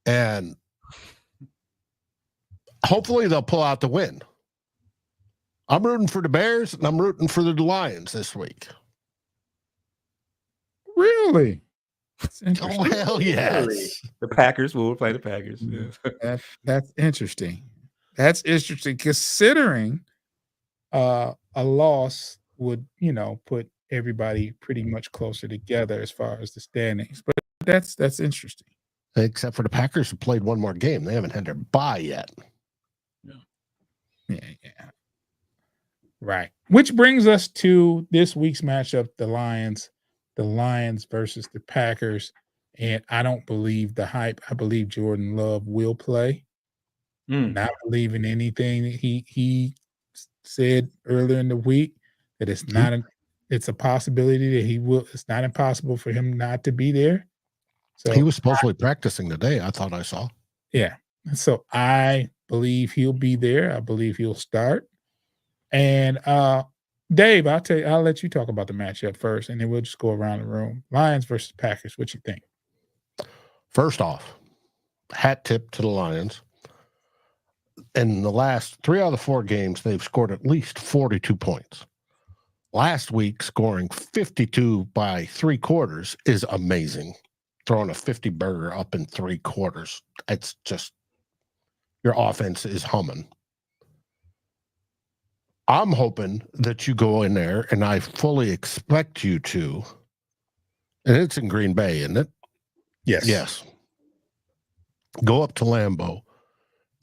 [SPEAKER 4] and hopefully they'll pull out the win. I'm rooting for the Bears, and I'm rooting for the Lions this week.
[SPEAKER 3] Really?
[SPEAKER 4] Oh, hell yes.
[SPEAKER 6] The Packers will play the Packers. Yeah.
[SPEAKER 3] That's interesting. That's interesting, considering a loss would, put everybody pretty much closer together as far as the standings. But that's interesting.
[SPEAKER 4] Except for the Packers who played one more game. They haven't had their bye yet.
[SPEAKER 3] Yeah. Right. Which brings us to this week's matchup, the Lions versus the Packers. And I don't believe the hype. I believe Jordan Love will play. Not believing anything that he said earlier in the week, that it's a possibility that he will. It's not impossible for him not to be there. So
[SPEAKER 4] he was supposedly practicing today. I thought I saw.
[SPEAKER 3] Yeah. So I believe he'll be there. I believe he'll start. And Dave, I'll let you talk about the matchup first, and then we'll just go around the room. Lions versus Packers. What you think?
[SPEAKER 4] First off, hat tip to the Lions. In the last 3 out of the 4 games, they've scored at least 42 points. Last week, scoring 52 by 3 quarters is amazing. Throwing a 50 burger up in 3 quarters. It's just, your offense is humming. I'm hoping that you go in there, and I fully expect you to, and it's in Green Bay, isn't it? Yes. Go up to Lambeau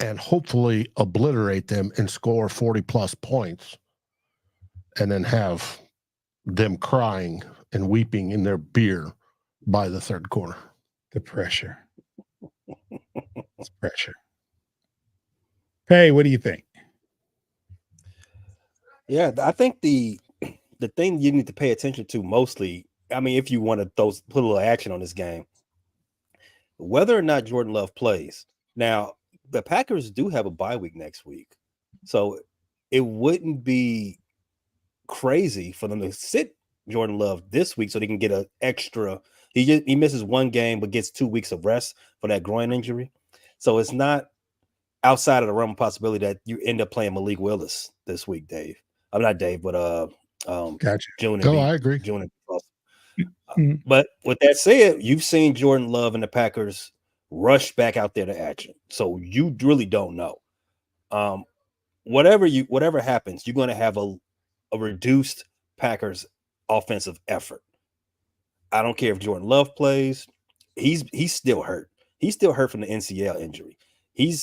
[SPEAKER 4] and hopefully obliterate them and score 40-plus points, and then have them crying and weeping in their beer by the third quarter.
[SPEAKER 3] The pressure. It's pressure. Hey, what do you think?
[SPEAKER 5] Yeah, I think the thing you need to pay attention to mostly, I mean, if you want to put a little action on this game, whether or not Jordan Love plays. Now, the Packers do have a bye week next week, so it wouldn't be crazy for them to sit Jordan Love this week so they can get an extra. He misses 1 game but gets 2 weeks of rest for that groin injury, so it's not outside of the realm of possibility that you end up playing Malik Willis this week, Dave. I'm not Dave, but
[SPEAKER 3] Gotcha.
[SPEAKER 5] June.
[SPEAKER 4] I agree.
[SPEAKER 5] June. But with that said, you've seen Jordan Love and the Packers rush back out there to action, so you really don't know. Whatever happens, you're going to have a reduced Packers offensive effort. I don't care if Jordan Love plays; he's still hurt. He's still hurt from the NCL injury. He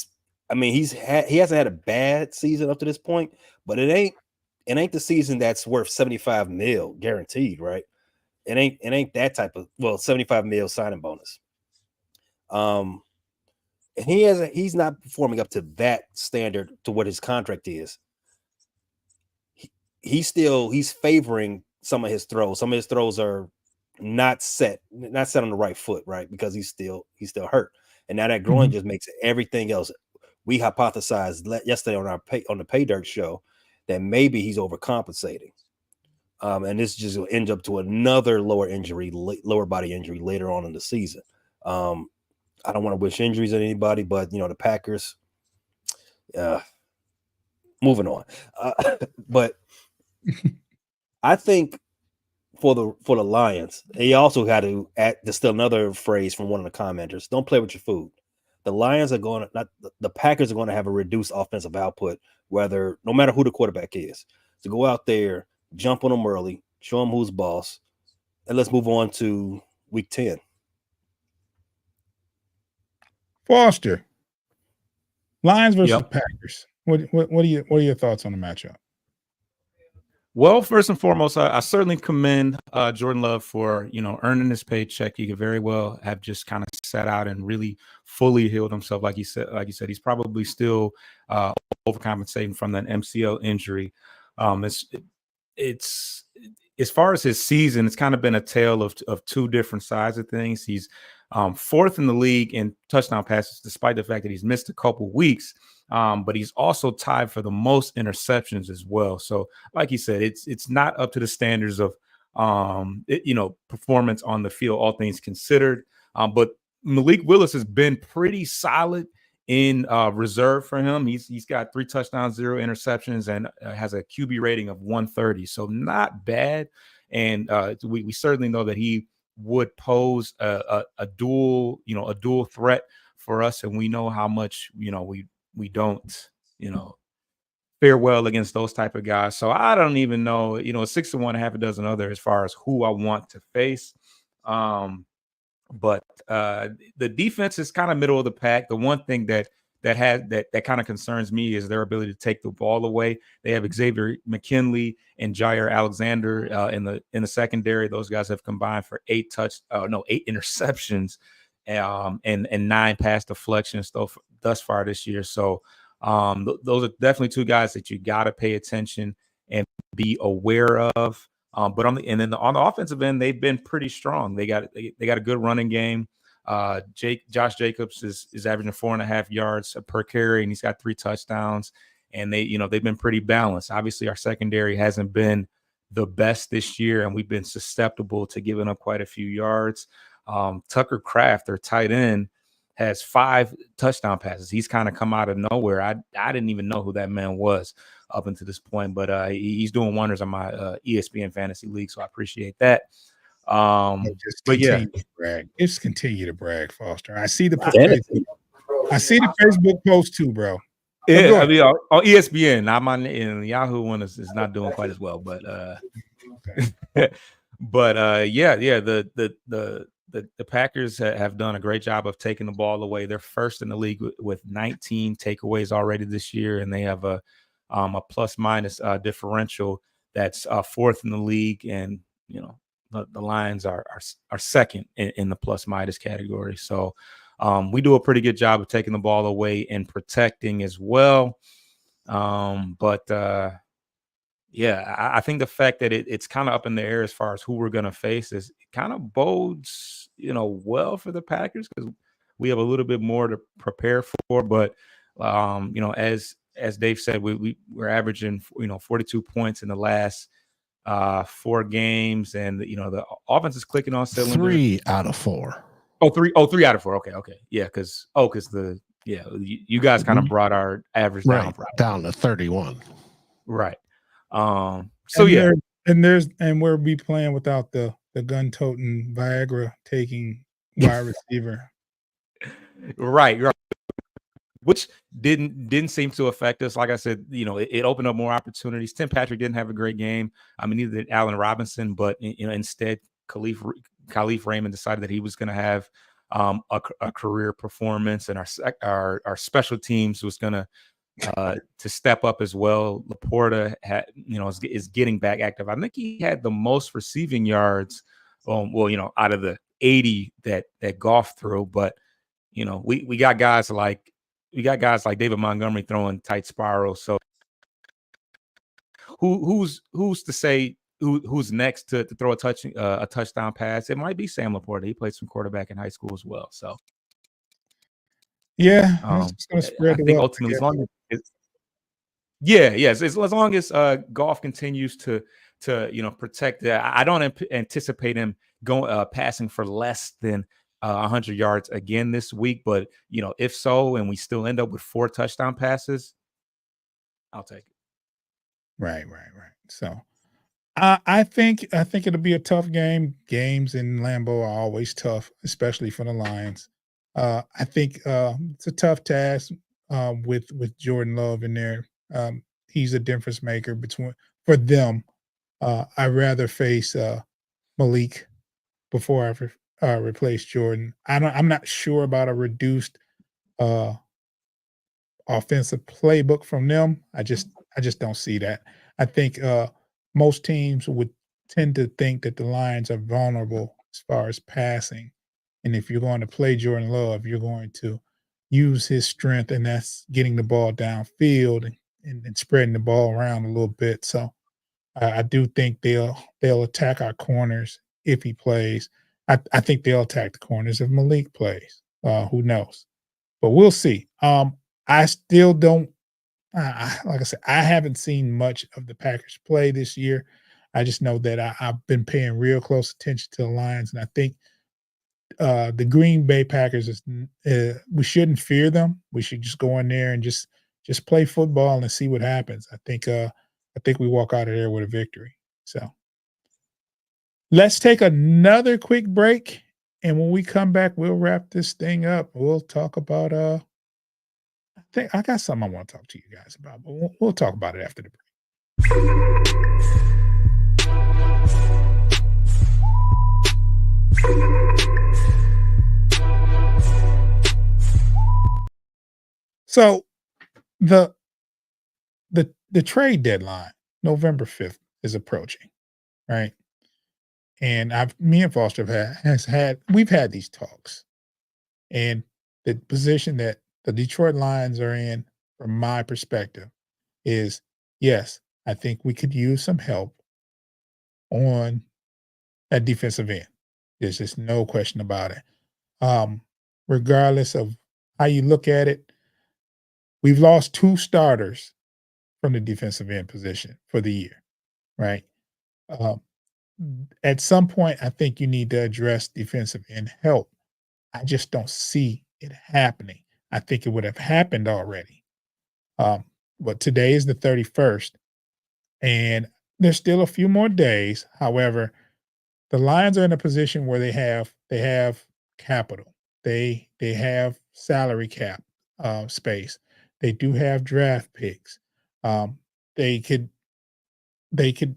[SPEAKER 5] hasn't had a bad season up to this point, but it ain't the season that's worth $75 million guaranteed, right? It ain't that type of $75 million signing bonus. And he's not performing up to that standard to what his contract is. He's favoring some of his throws. Some of his throws are not set on the right foot, right? Because he's still hurt. And now that groin just makes everything else. We hypothesized yesterday on the Pay Dirt show that maybe he's overcompensating. And this just will end up to another lower body injury later on in the season. I don't want to wish injuries on anybody, but the Packers, moving on. But I think for the Lions, he also had to add, there's still another phrase from one of the commenters: don't play with your food. The Lions are going to, the Packers are going to have a reduced offensive output, no matter who the quarterback is. So go out there, jump on them early, show them who's boss, and let's move on to week 10.
[SPEAKER 3] Foster, Lions versus Packers. What are your thoughts on the matchup?
[SPEAKER 6] Well, first and foremost, I certainly commend Jordan Love for earning his paycheck. He could very well have just kind of sat out and really fully healed himself, like you said. He's probably still overcompensating from that MCL injury. it's as far as his season, it's kind of been a tale of two different sides of things. He's fourth in the league in touchdown passes, despite the fact that he's missed a couple weeks. But he's also tied for the most interceptions as well. So, like you said, it's not up to the standards of performance on the field, all things considered. But Malik Willis has been pretty solid in reserve for him. He's got 3 touchdowns, 0 interceptions, and has a QB rating of 130. So not bad. And we certainly know that he would pose a dual threat for us. And we know how much, we don't, fare well against those type of guys. So I don't even know, 6-1, half a dozen other as far as who I want to face. But the defense is kind of middle of the pack. The one thing that kind of concerns me is their ability to take the ball away. They have Xavier McKinley and Jair Alexander in the secondary. Those guys have combined for 8 interceptions and 9 pass deflections thus far this year. So those are definitely 2 guys that you got to pay attention and be aware of. But on the offensive end, they've been pretty strong. They got a good running game. Josh Jacobs is averaging 4.5 yards per carry, and he's got 3 touchdowns. And they've been pretty balanced. Obviously, our secondary hasn't been the best this year, and we've been susceptible to giving up quite a few yards. Tucker Kraft, their tight end, has 5 touchdown passes. He's kind of come out of nowhere. I didn't even know who that man was up until this point, but he's doing wonders on my ESPN fantasy league, so I appreciate that. But yeah,
[SPEAKER 3] just continue to brag, Foster. I see the Facebook post too, bro.
[SPEAKER 6] Yeah, I mean on ESPN, not my Yahoo one is not doing quite as well, but okay. But yeah, the Packers have done a great job of taking the ball away. They're first in the league with 19 takeaways already this year, and they have a plus-minus differential that's 4th in the league. And the Lions are second in the plus-minus category. So we do a pretty good job of taking the ball away and protecting as well. Yeah, I think the fact that it's kind of up in the air as far as who we're going to face is kind of bodes, well for the Packers, because we have a little bit more to prepare for. But, as Dave said, we're averaging, 42 points in the last 4 games. And, the offense is clicking on cylinders.
[SPEAKER 4] 3 out of 4.
[SPEAKER 6] Oh, 3 out of 4. Okay. Yeah, because you guys kind of brought our average
[SPEAKER 4] down to 31.
[SPEAKER 6] Right.
[SPEAKER 3] And we'll be playing without the gun-toting, Viagra-taking wide receiver.
[SPEAKER 6] Right. Which didn't seem to affect us. Like I said, it opened up more opportunities. Tim Patrick didn't have a great game. I mean, neither did Allen Robinson, but instead, Khalif Raymond decided that he was going to have a career performance, and our special teams was going to step up as well. Laporta is getting back active. I think he had the most receiving yards, out of the 80 that Goff threw. But we got guys like David Montgomery throwing tight spirals. So who's to say who's next to throw a touchdown pass? It might be Sam Laporta. He played some quarterback in high school as well. So
[SPEAKER 3] yeah, it's gonna spread.
[SPEAKER 6] I think ultimately, as long as Goff continues to protect that, I don't anticipate him going passing for less than 100 yards again this week. But if so, and we still end up with 4 touchdown passes, I'll take it.
[SPEAKER 3] Right. So I think it'll be a tough game. Games in Lambeau are always tough, especially for the Lions. I think it's a tough task with Jordan Love in there. He's a difference maker for them. I'd rather face Malik before I replace Jordan. I'm not sure about a reduced offensive playbook from them. I just don't see that. I think most teams would tend to think that the Lions are vulnerable as far as passing. And if you're going to play Jordan Love, you're going to use his strength, and that's getting the ball downfield and spreading the ball around a little bit. So I do think they'll attack our corners if he plays. I think they'll attack the corners if Malik plays. Who knows? But we'll see. I still don't. Like I said, I haven't seen much of the Packers play this year. I just know that I've been paying real close attention to the Lions, and I think the Green Bay Packers is we shouldn't fear them. We should just go in there and just play football and see what happens. I think we walk out of there with a victory. So let's take another quick break, and when we come back, we'll wrap this thing up. We'll talk about I think I got something I want to talk to you guys about, but we'll talk about it after the break. So the trade deadline, November 5th, is approaching, right? And me and Foster we've had these talks, and the position that the Detroit Lions are in, from my perspective, is yes, I think we could use some help on that defensive end. There's just no question about it. Regardless of how you look at it, we've lost 2 starters from the defensive end position for the year, right? At some point, I think you need to address defensive end help. I just don't see it happening. I think it would have happened already. But today is the 31st, and there's still a few more days. However, the Lions are in a position where they have capital. They have salary cap space. They do have draft picks. They could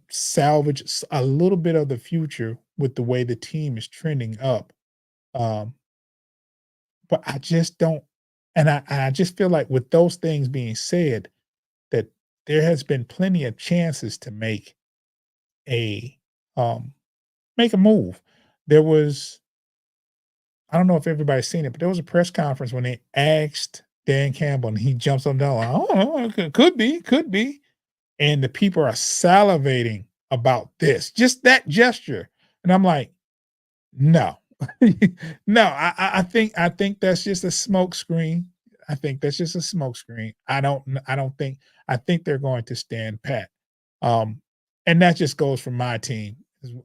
[SPEAKER 3] salvage a little bit of the future with the way the team is trending up. But I just don't, and I just feel like with those things being said, that there has been plenty of chances to make a move. There was, I don't know if everybody's seen it, but there was a press conference when they asked Dan Campbell, and he jumps up and down, like, oh, could be. And the people are salivating about this, just that gesture. And I'm like, no, no, I think that's just a smoke screen. I think that's just a smoke screen. I think they're going to stand pat. And that just goes for my team.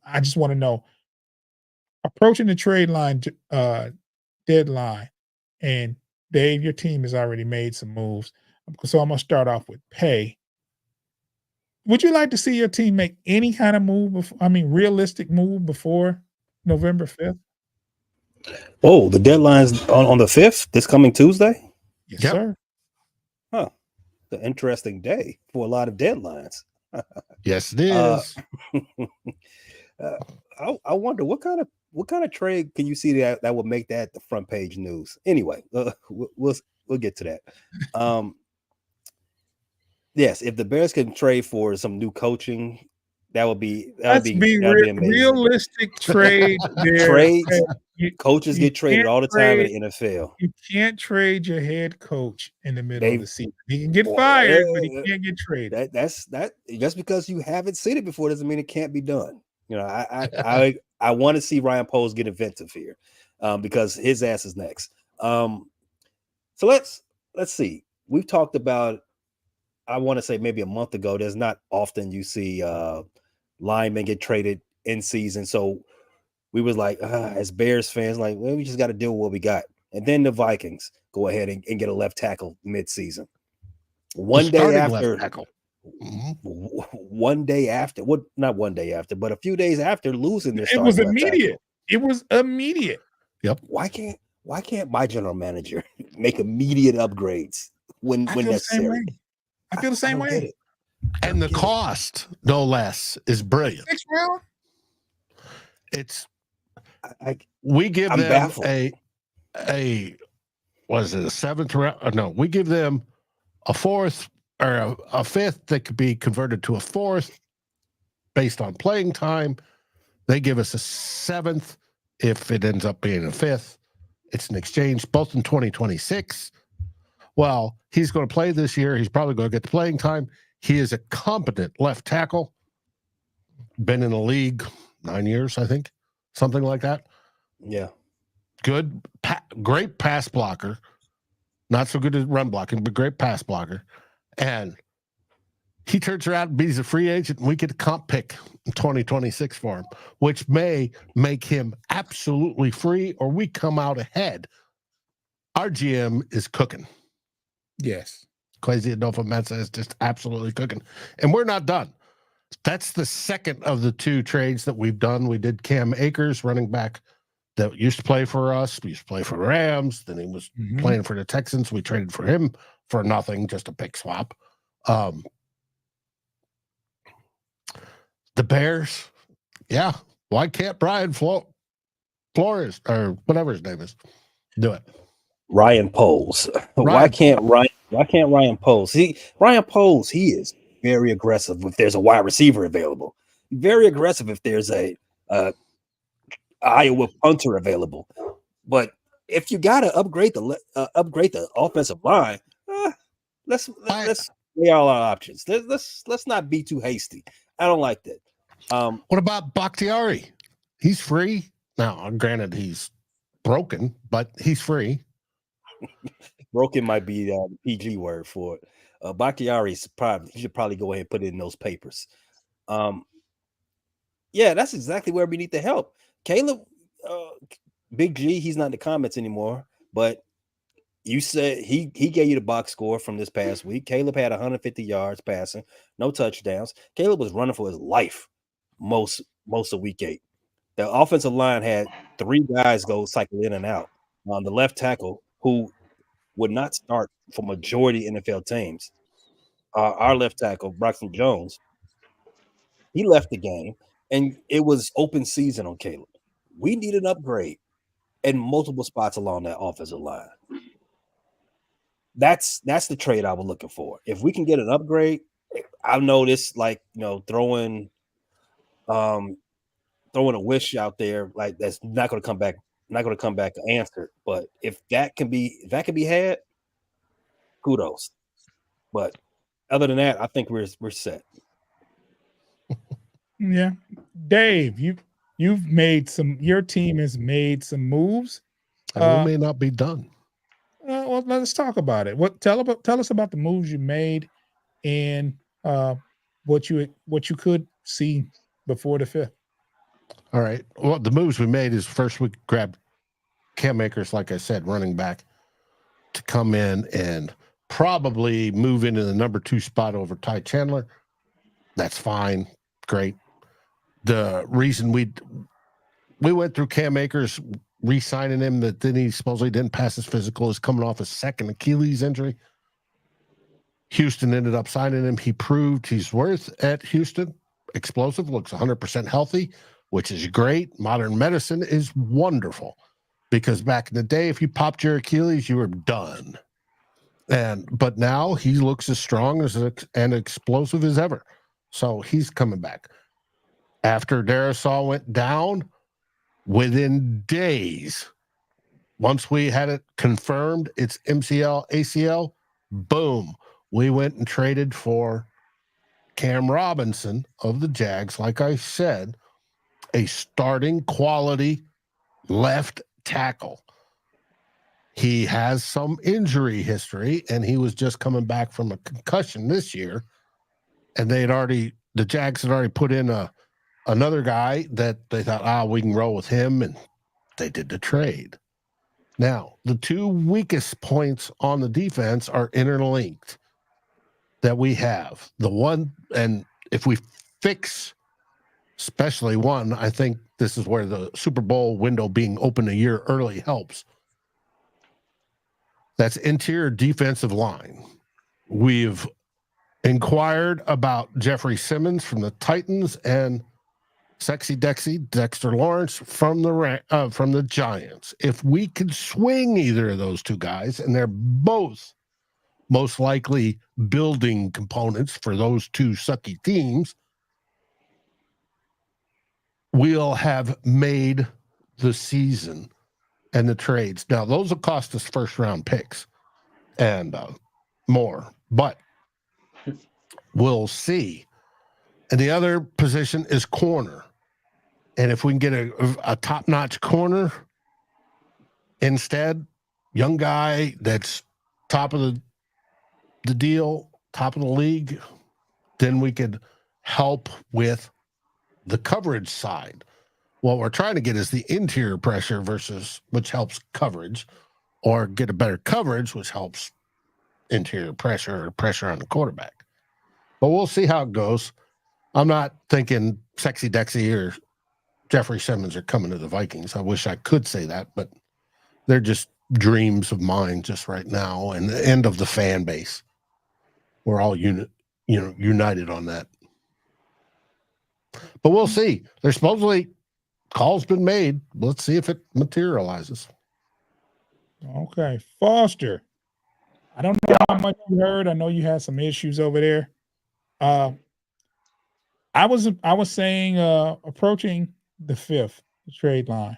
[SPEAKER 3] I just want to know, approaching the trade line deadline, and Dave, your team has already made some moves. So I'm going to start off with Pay. Would you like to see your team make any kind of move? Realistic move before November 5th?
[SPEAKER 5] Oh, the deadline's on the 5th, this coming Tuesday?
[SPEAKER 3] Yes, sir.
[SPEAKER 5] Huh. It's an interesting day for a lot of deadlines.
[SPEAKER 4] Yes, it is.
[SPEAKER 5] I wonder what kind of trade can you see that would make that the front page news? Anyway, we'll get to that. Yes, if the Bears can trade for some new coaching, that would be amazing.
[SPEAKER 3] Realistic trade.
[SPEAKER 5] Coaches get traded all the time in the NFL.
[SPEAKER 3] You can't trade your head coach in the middle of the season. He can get fired, but he can't get traded.
[SPEAKER 5] That's just because you haven't seen it before doesn't mean it can't be done. You know, I want to see Ryan Poles get inventive here, because his ass is next. So let's see. We've talked about, I want to say maybe a month ago, there's not often you see linemen get traded in season. So we was like, as Bears fans, like, well, we just got to deal with what we got. And then the Vikings go ahead and get a left tackle mid-season. One day after, well, not one day after, but a few days after losing their starting,
[SPEAKER 3] it was immediate. It was immediate.
[SPEAKER 4] Yep.
[SPEAKER 5] Why can't my general manager make immediate upgrades when necessary?
[SPEAKER 3] I feel the same way.
[SPEAKER 4] And the cost, no less, is brilliant.
[SPEAKER 3] Next round?
[SPEAKER 4] We give them
[SPEAKER 5] baffled.
[SPEAKER 4] a seventh round? No, we give them a fourth or a fifth that could be converted to a fourth based on playing time. They give us a seventh if it ends up being a fifth. It's an exchange, both in 2026. Well, he's going to play this year. He's probably going to get the playing time. He is a competent left tackle. been in the league 9 years, I think, something like that.
[SPEAKER 5] Yeah.
[SPEAKER 4] Good, great pass blocker. Not so good at run blocking, but great pass blocker. And he turns around and he's a free agent, and we get a comp pick in 2026 for him, which may make him absolutely free, or we come out ahead. Our GM is cooking.
[SPEAKER 3] Yes.
[SPEAKER 4] Kwesi Adolfo-Mensah is just absolutely cooking. And we're not done. That's the second of the two trades that we've done. We did Cam Akers, running back that used to play for us. We used to play for the Rams. Then he was playing for the Texans. We traded for him for nothing, just a pick swap. The Bears, yeah. Why can't Brian Flores, or whatever his name is, do it?
[SPEAKER 5] Ryan Poles. Why can't Ryan Poles? Ryan Poles, he is very aggressive if there's a wide receiver available. Very aggressive if there's a Iowa punter available. But if you got to upgrade the offensive line, let's weigh all our options. Let's not be too hasty. I don't like that.
[SPEAKER 4] What about Bakhtiari? He's free now. Granted, he's broken, but he's free.
[SPEAKER 5] Broken might be the PG word for it. Bakhtiari's he should probably go ahead and put it in those papers. Yeah, that's exactly where we need the help. Caleb, Big G, he's not in the comments anymore, but you said he gave you the box score from this past week. Caleb had 150 yards passing, no touchdowns. Caleb was running for his life most of week 8. The offensive line had 3 guys go cycle in and out. The left tackle, who would not start for majority NFL teams, our left tackle, Braxton Jones, he left the game, and it was open season on Caleb. We need an upgrade in multiple spots along that offensive line. That's the trade I was looking for. If we can get an upgrade, I know this, like, throwing a wish out there, like, that's not going to come back answered. But if that can be had, kudos. But other than that, I think we're set.
[SPEAKER 3] Yeah, Dave, your team has made some moves.
[SPEAKER 4] And we may not be done.
[SPEAKER 3] Well, let's talk about it. Tell us about the moves you made and what you could see before the 5th.
[SPEAKER 4] All right. Well, the moves we made is, first we grabbed Cam Akers, like I said, running back, to come in and probably move into the number 2 spot over Ty Chandler. That's fine. Great. The reason we went through Cam Akers, re-signing him, that then he supposedly didn't pass his physical, is coming off a second Achilles injury. Houston ended up signing him. He proved he's worth at Houston. Explosive, looks 100% healthy, which is great. Modern medicine is wonderful, because back in the day, if you popped your Achilles, you were done. But now he looks as strong and explosive as ever. So he's coming back. After Darrisaw went down, within days, once we had it confirmed it's MCL, ACL, boom, we went and traded for Cam Robinson of the Jags, like I said, a starting quality left tackle. He has some injury history, and he was just coming back from a concussion this year, and the Jags had already put in another guy that they thought, we can roll with him, and they did the trade. Now, the 2 weakest points on the defense are interlinked that we have. The one, and if we fix especially one, I think this is where the Super Bowl window being open a year early helps. That's interior defensive line. We've inquired about Jeffrey Simmons from the Titans and Sexy Dexy Dexter Lawrence from the Giants. If we could swing either of those 2 guys, and they're both most likely building components for those 2 sucky teams, we'll have made the season and the trades. Now, those will cost us first-round picks and more, but we'll see. And the other position is corner. And if we can get a top-notch corner instead, young guy that's top of the deal, top of the league, then we could help with the coverage side. What we're trying to get is the interior pressure versus which helps coverage, or get a better coverage, which helps interior pressure or pressure on the quarterback. But we'll see how it goes. I'm not thinking Sexy Dexy or Jeffrey Simmons are coming to the Vikings. I wish I could say that, but they're just dreams of mine just right now, and the end of the fan base. We're all united on that. But we'll see. There's supposedly calls been made. Let's see if it materializes.
[SPEAKER 3] Okay, Foster. I don't know how much you heard. I know you had some issues over there. I was saying approaching the 5th trade line.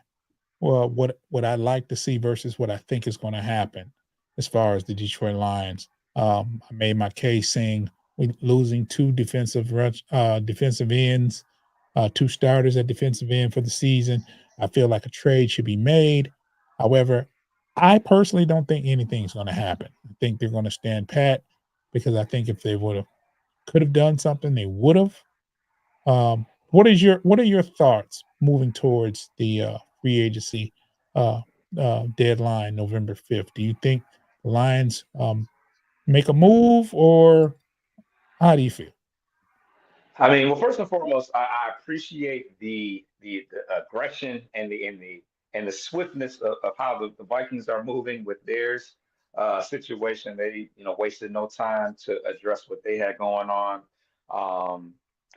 [SPEAKER 3] Well, what I'd like to see versus what I think is going to happen as far as the Detroit Lions. I made my case saying we're losing 2 defensive ends, 2 starters at defensive end for the season. I feel like a trade should be made. However, I personally don't think anything's going to happen. I think they're going to stand pat, because I think if they could have done something, they would have. What are your thoughts moving towards the free agency deadline, November 5th? Do you think the Lions make a move, or how do you feel?
[SPEAKER 2] I mean, well, first and foremost, I appreciate the aggression and the swiftness of how the Vikings are moving with theirs situation. They wasted no time to address what they had going on.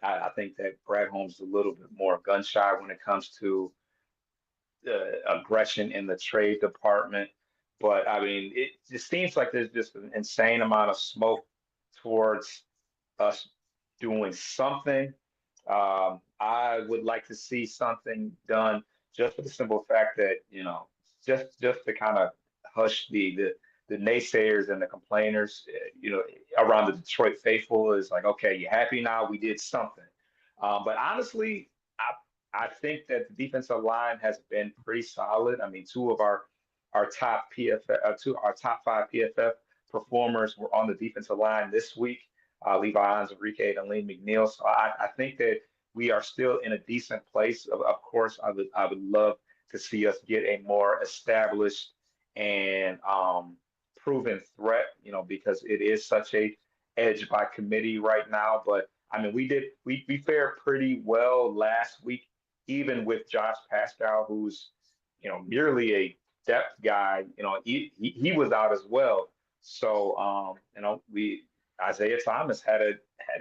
[SPEAKER 2] I think that Brad Holmes is a little bit more gun shy when it comes to aggression in the trade department. But I mean, it just seems like there's just an insane amount of smoke towards us doing something. I would like to see something done, just for the simple fact that, just to kind of hush the naysayers and the complainers, around the Detroit faithful. Is like, okay, you happy now? We did something. But honestly, I think that the defensive line has been pretty solid. I mean, 2 of our top our top 5 PFF performers were on the defensive line this week. Levi Onwuzurike and Lee McNeil. So I think that we are still in a decent place. Of course, I would love to see us get a more established and proven threat, because it is such a edge by committee right now. But I mean, we fared pretty well last week, even with Josh Pascal, who's merely a depth guy. He was out as well. So Isaiah Thomas had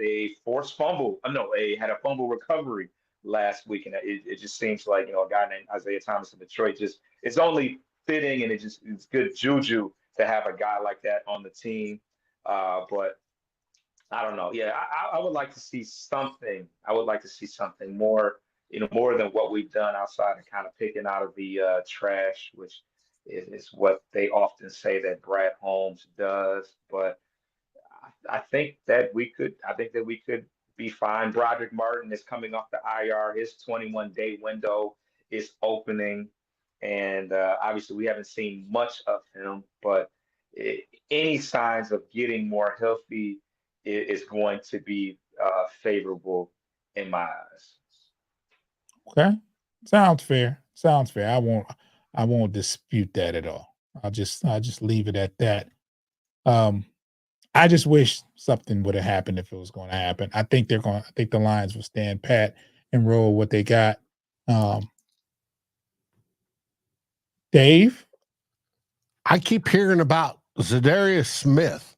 [SPEAKER 2] a forced fumble. Had a fumble recovery last week, and it just seems like a guy named Isaiah Thomas in Detroit, it's only fitting, and it's good juju to have a guy like that on the team. But I don't know. Yeah, I would like to see something. I would like to see something more, more than what we've done outside of kind of picking out of the trash, which is what they often say that Brad Holmes does. But I think that we could be fine. Broderick Martin is coming off the IR. His 21-day window is opening, and obviously we haven't seen much of him. But any signs of getting more healthy is going to be favorable in my eyes.
[SPEAKER 3] Okay, sounds fair. I won't dispute that at all. I'll just leave it at that. I just wish something would have happened if it was going to happen. I think the Lions will stand pat and roll what they got. Dave,
[SPEAKER 4] I keep hearing about Zadarius Smith.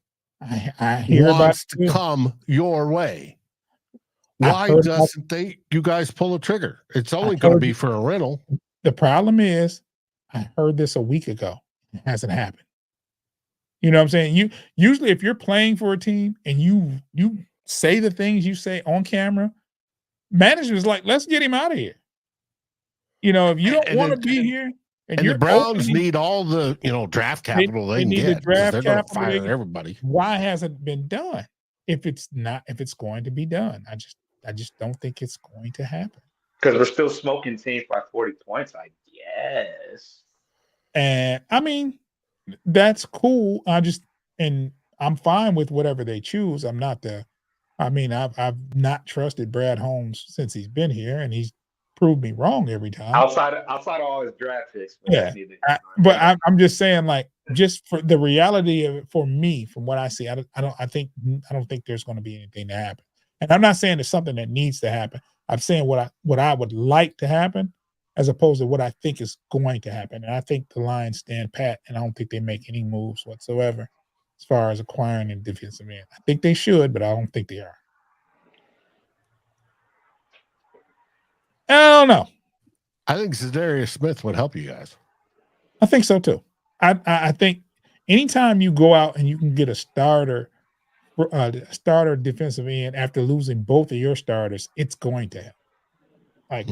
[SPEAKER 3] I hear
[SPEAKER 4] wants
[SPEAKER 3] about
[SPEAKER 4] to come your way. Why doesn't you guys pull a trigger? It's only going to be for a rental.
[SPEAKER 3] The problem is, I heard this a week ago. It hasn't happened. You know what I'm saying? Usually if you're playing for a team and you say the things you say on camera, management's like, let's get him out of here. If you don't want to be here, and
[SPEAKER 4] the Browns need all the draft capital they can
[SPEAKER 3] need
[SPEAKER 4] get.
[SPEAKER 3] The draft
[SPEAKER 4] they're going to
[SPEAKER 3] capital.
[SPEAKER 4] fire everybody.
[SPEAKER 3] Why hasn't it been done? If it's going to be done, just don't think it's going to happen.
[SPEAKER 2] Because we're still smoking teams by 40 points, I guess.
[SPEAKER 3] And I mean, that's cool. And I'm fine with whatever they choose. I've not trusted Brad Holmes since he's been here, and he's proved me wrong every time.
[SPEAKER 2] Outside of all his draft picks, but
[SPEAKER 3] Yeah,
[SPEAKER 2] that's neither.
[SPEAKER 3] but I'm just saying, like, just for the reality of it, for me, from what I see, I don't think there's going to be anything to happen. And I'm not saying it's something that needs to happen. I'm saying what I would like to happen, as opposed to what I think is going to happen. And I think the Lions stand pat, and I don't think they make any moves whatsoever as far as acquiring a defensive end. I think they should, but I don't think they are. I don't know.
[SPEAKER 4] I think Zadarius Smith would help you guys.
[SPEAKER 3] I think so too. I think anytime you go out and you can get a starter defensive end after losing both of your starters, it's going to help. Like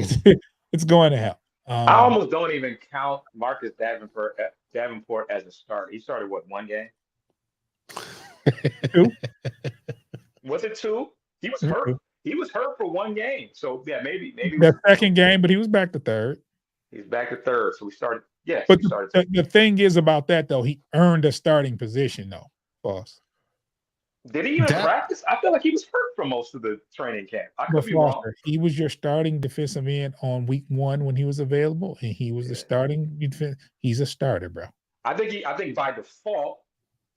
[SPEAKER 3] it's going to help.
[SPEAKER 2] I almost don't even count Marcus Davenport as a starter. He started one game?
[SPEAKER 3] 2.
[SPEAKER 2] Was it 2? He was hurt. He was hurt for one game. So yeah, maybe
[SPEAKER 3] the second game, but he was back to third.
[SPEAKER 2] He's back to third. So we started. Yes,
[SPEAKER 3] but
[SPEAKER 2] we started.
[SPEAKER 3] The thing is about that though, he earned a starting position though. Boss.
[SPEAKER 2] Did he even practice? I feel like he was hurt for most of the training camp. I could be wrong.
[SPEAKER 3] He was your starting defensive end on week 1 when he was available, and he was the starting defense. He's a starter, bro.
[SPEAKER 2] I think by default,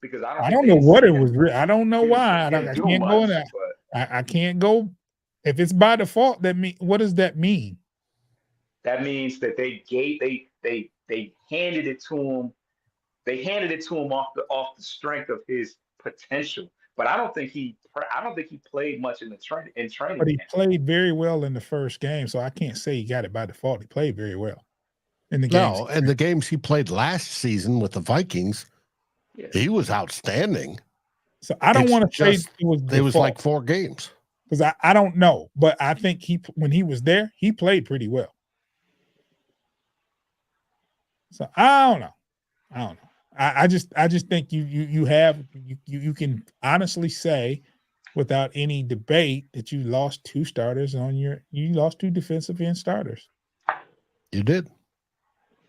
[SPEAKER 2] because
[SPEAKER 3] I don't know what it was. I don't know why. I can't go in that. I can't go. If it's by default, what does that mean?
[SPEAKER 2] That means that they handed it to him. They handed it to him off the strength of his potential. But I don't think he played much in training.
[SPEAKER 3] But he played very well in the first game, so I can't say he got it by default. He played very well in the games.
[SPEAKER 4] No, in the games he played last season with the Vikings, he was outstanding.
[SPEAKER 3] So I don't want to say
[SPEAKER 4] it was like 4 games.
[SPEAKER 3] Because I don't know, but I think when he was there, he played pretty well. So I don't know. I just think you can honestly say without any debate that you lost 2 starters you lost 2 defensive end starters.
[SPEAKER 4] You did.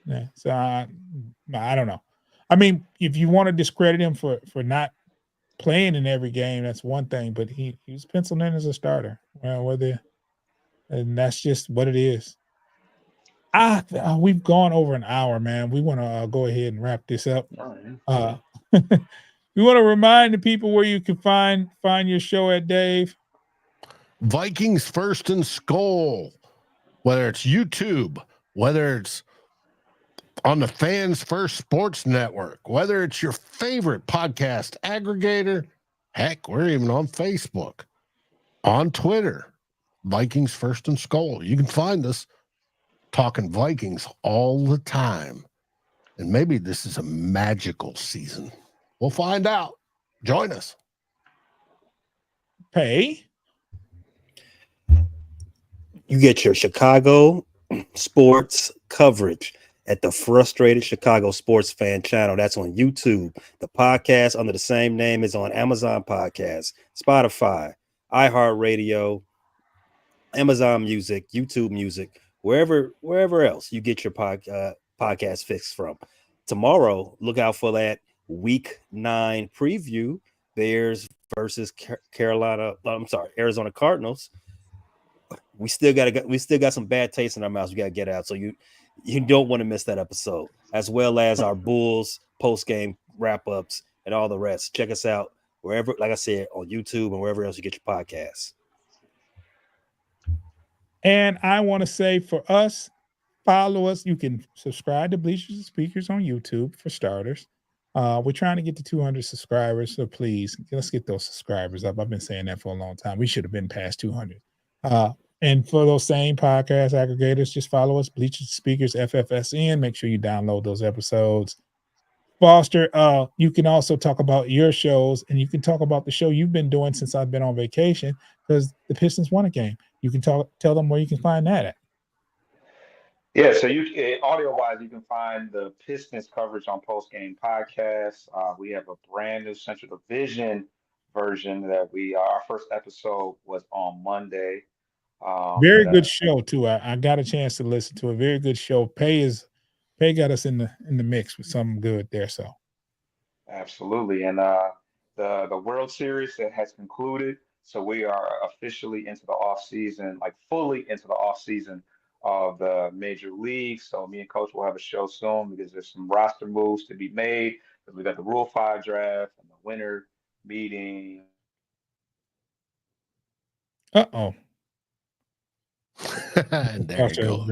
[SPEAKER 3] Yeah. So I don't know. I mean, if you want to discredit him for not playing in every game, that's one thing, but he was penciled in as a starter. Well, and that's just what it is. We've gone over an hour, man. We want to go ahead and wrap this up. We want to remind the people where you can find your show at, Dave.
[SPEAKER 4] Vikings First and Skol, whether it's YouTube, whether it's on the Fans First Sports Network, whether it's your favorite podcast aggregator, heck, we're even on Facebook, on Twitter, Vikings First and Skol. You can find us talking Vikings all the time. And maybe this is a magical season. We'll find out. Join us.
[SPEAKER 3] Hey.
[SPEAKER 5] You get your Chicago sports coverage at the Frustrated Chicago Sports Fan channel. That's on YouTube. The podcast under the same name is on Amazon Podcasts, Spotify, iHeartRadio, Amazon Music, YouTube Music, wherever else you get your podcast fix from. Tomorrow, look out for that Week 9 preview. Bears versus Arizona Cardinals. We still got some bad taste in our mouths. We got to get out. So you don't want to miss that episode, as well as our Bulls post-game wrap-ups and all the rest. Check us out wherever, like I said, on YouTube and wherever else you get your podcasts.
[SPEAKER 3] And I want to say for us, follow us. You can subscribe to Bleachers and Speakers on YouTube for starters. We're trying to get to 200 subscribers, so please let's get those subscribers up. I've been saying that for a long time. We should have been past 200. And for those same podcast aggregators, just follow us, Bleachers and Speakers FFSN. Make sure you download those episodes. Foster, you can also talk about your shows, and you can talk about the show you've been doing since I've been on vacation, because the Pistons won a game. You can tell them where you can find that at.
[SPEAKER 2] Yeah, so audio-wise, you can find the Pistons coverage on Post Game Podcast. We have a brand new Central Division version that our first episode was on Monday.
[SPEAKER 3] Very
[SPEAKER 2] but,
[SPEAKER 3] good show too. I got a chance to listen to a very good show. Pay got us in the mix with something good there. So
[SPEAKER 2] Absolutely. And the World Series that has concluded. So we are officially into the off season, like fully into the off season of the major leagues. So me and Coach will have a show soon because there's some roster moves to be made. Because we got the Rule 5 draft and the winter meeting.
[SPEAKER 4] And there it goes.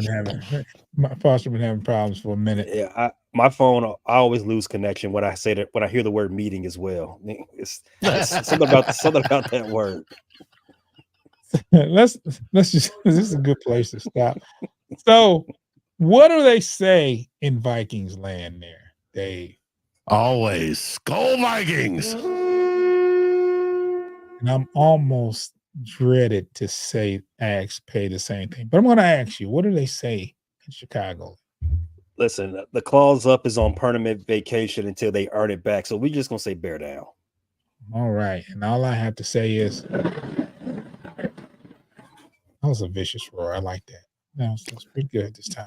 [SPEAKER 3] Foster been having problems for a minute.
[SPEAKER 5] Yeah, my phone, I always lose connection when I say that, when I hear the word meeting as well. It's something about that word.
[SPEAKER 3] Let's just, this is a good place to stop. So, what do they say in Vikings land there, Dave?
[SPEAKER 4] Always Skull Vikings.
[SPEAKER 3] And I'm almost dreaded to ask Pay the same thing, but I'm going to ask you, what do they say in Chicago?
[SPEAKER 5] Listen, the clause up is on permanent vacation until they earn it back. So we're just going to say bear down.
[SPEAKER 3] All right. And all I have to say is that was a vicious roar. I like that. That's pretty good this time.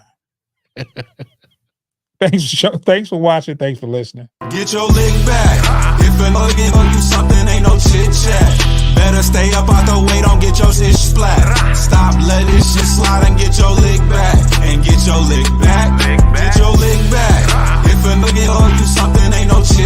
[SPEAKER 3] Thanks for watching. Thanks for listening.
[SPEAKER 1] Get your lick back. If a nugget on you something, ain't no chit chat. Better stay up out the way, don't get your shit splat. Stop letting this shit slide and get your lick back. And get your lick back. Get your lick back. If a nugget on you something, ain't no chit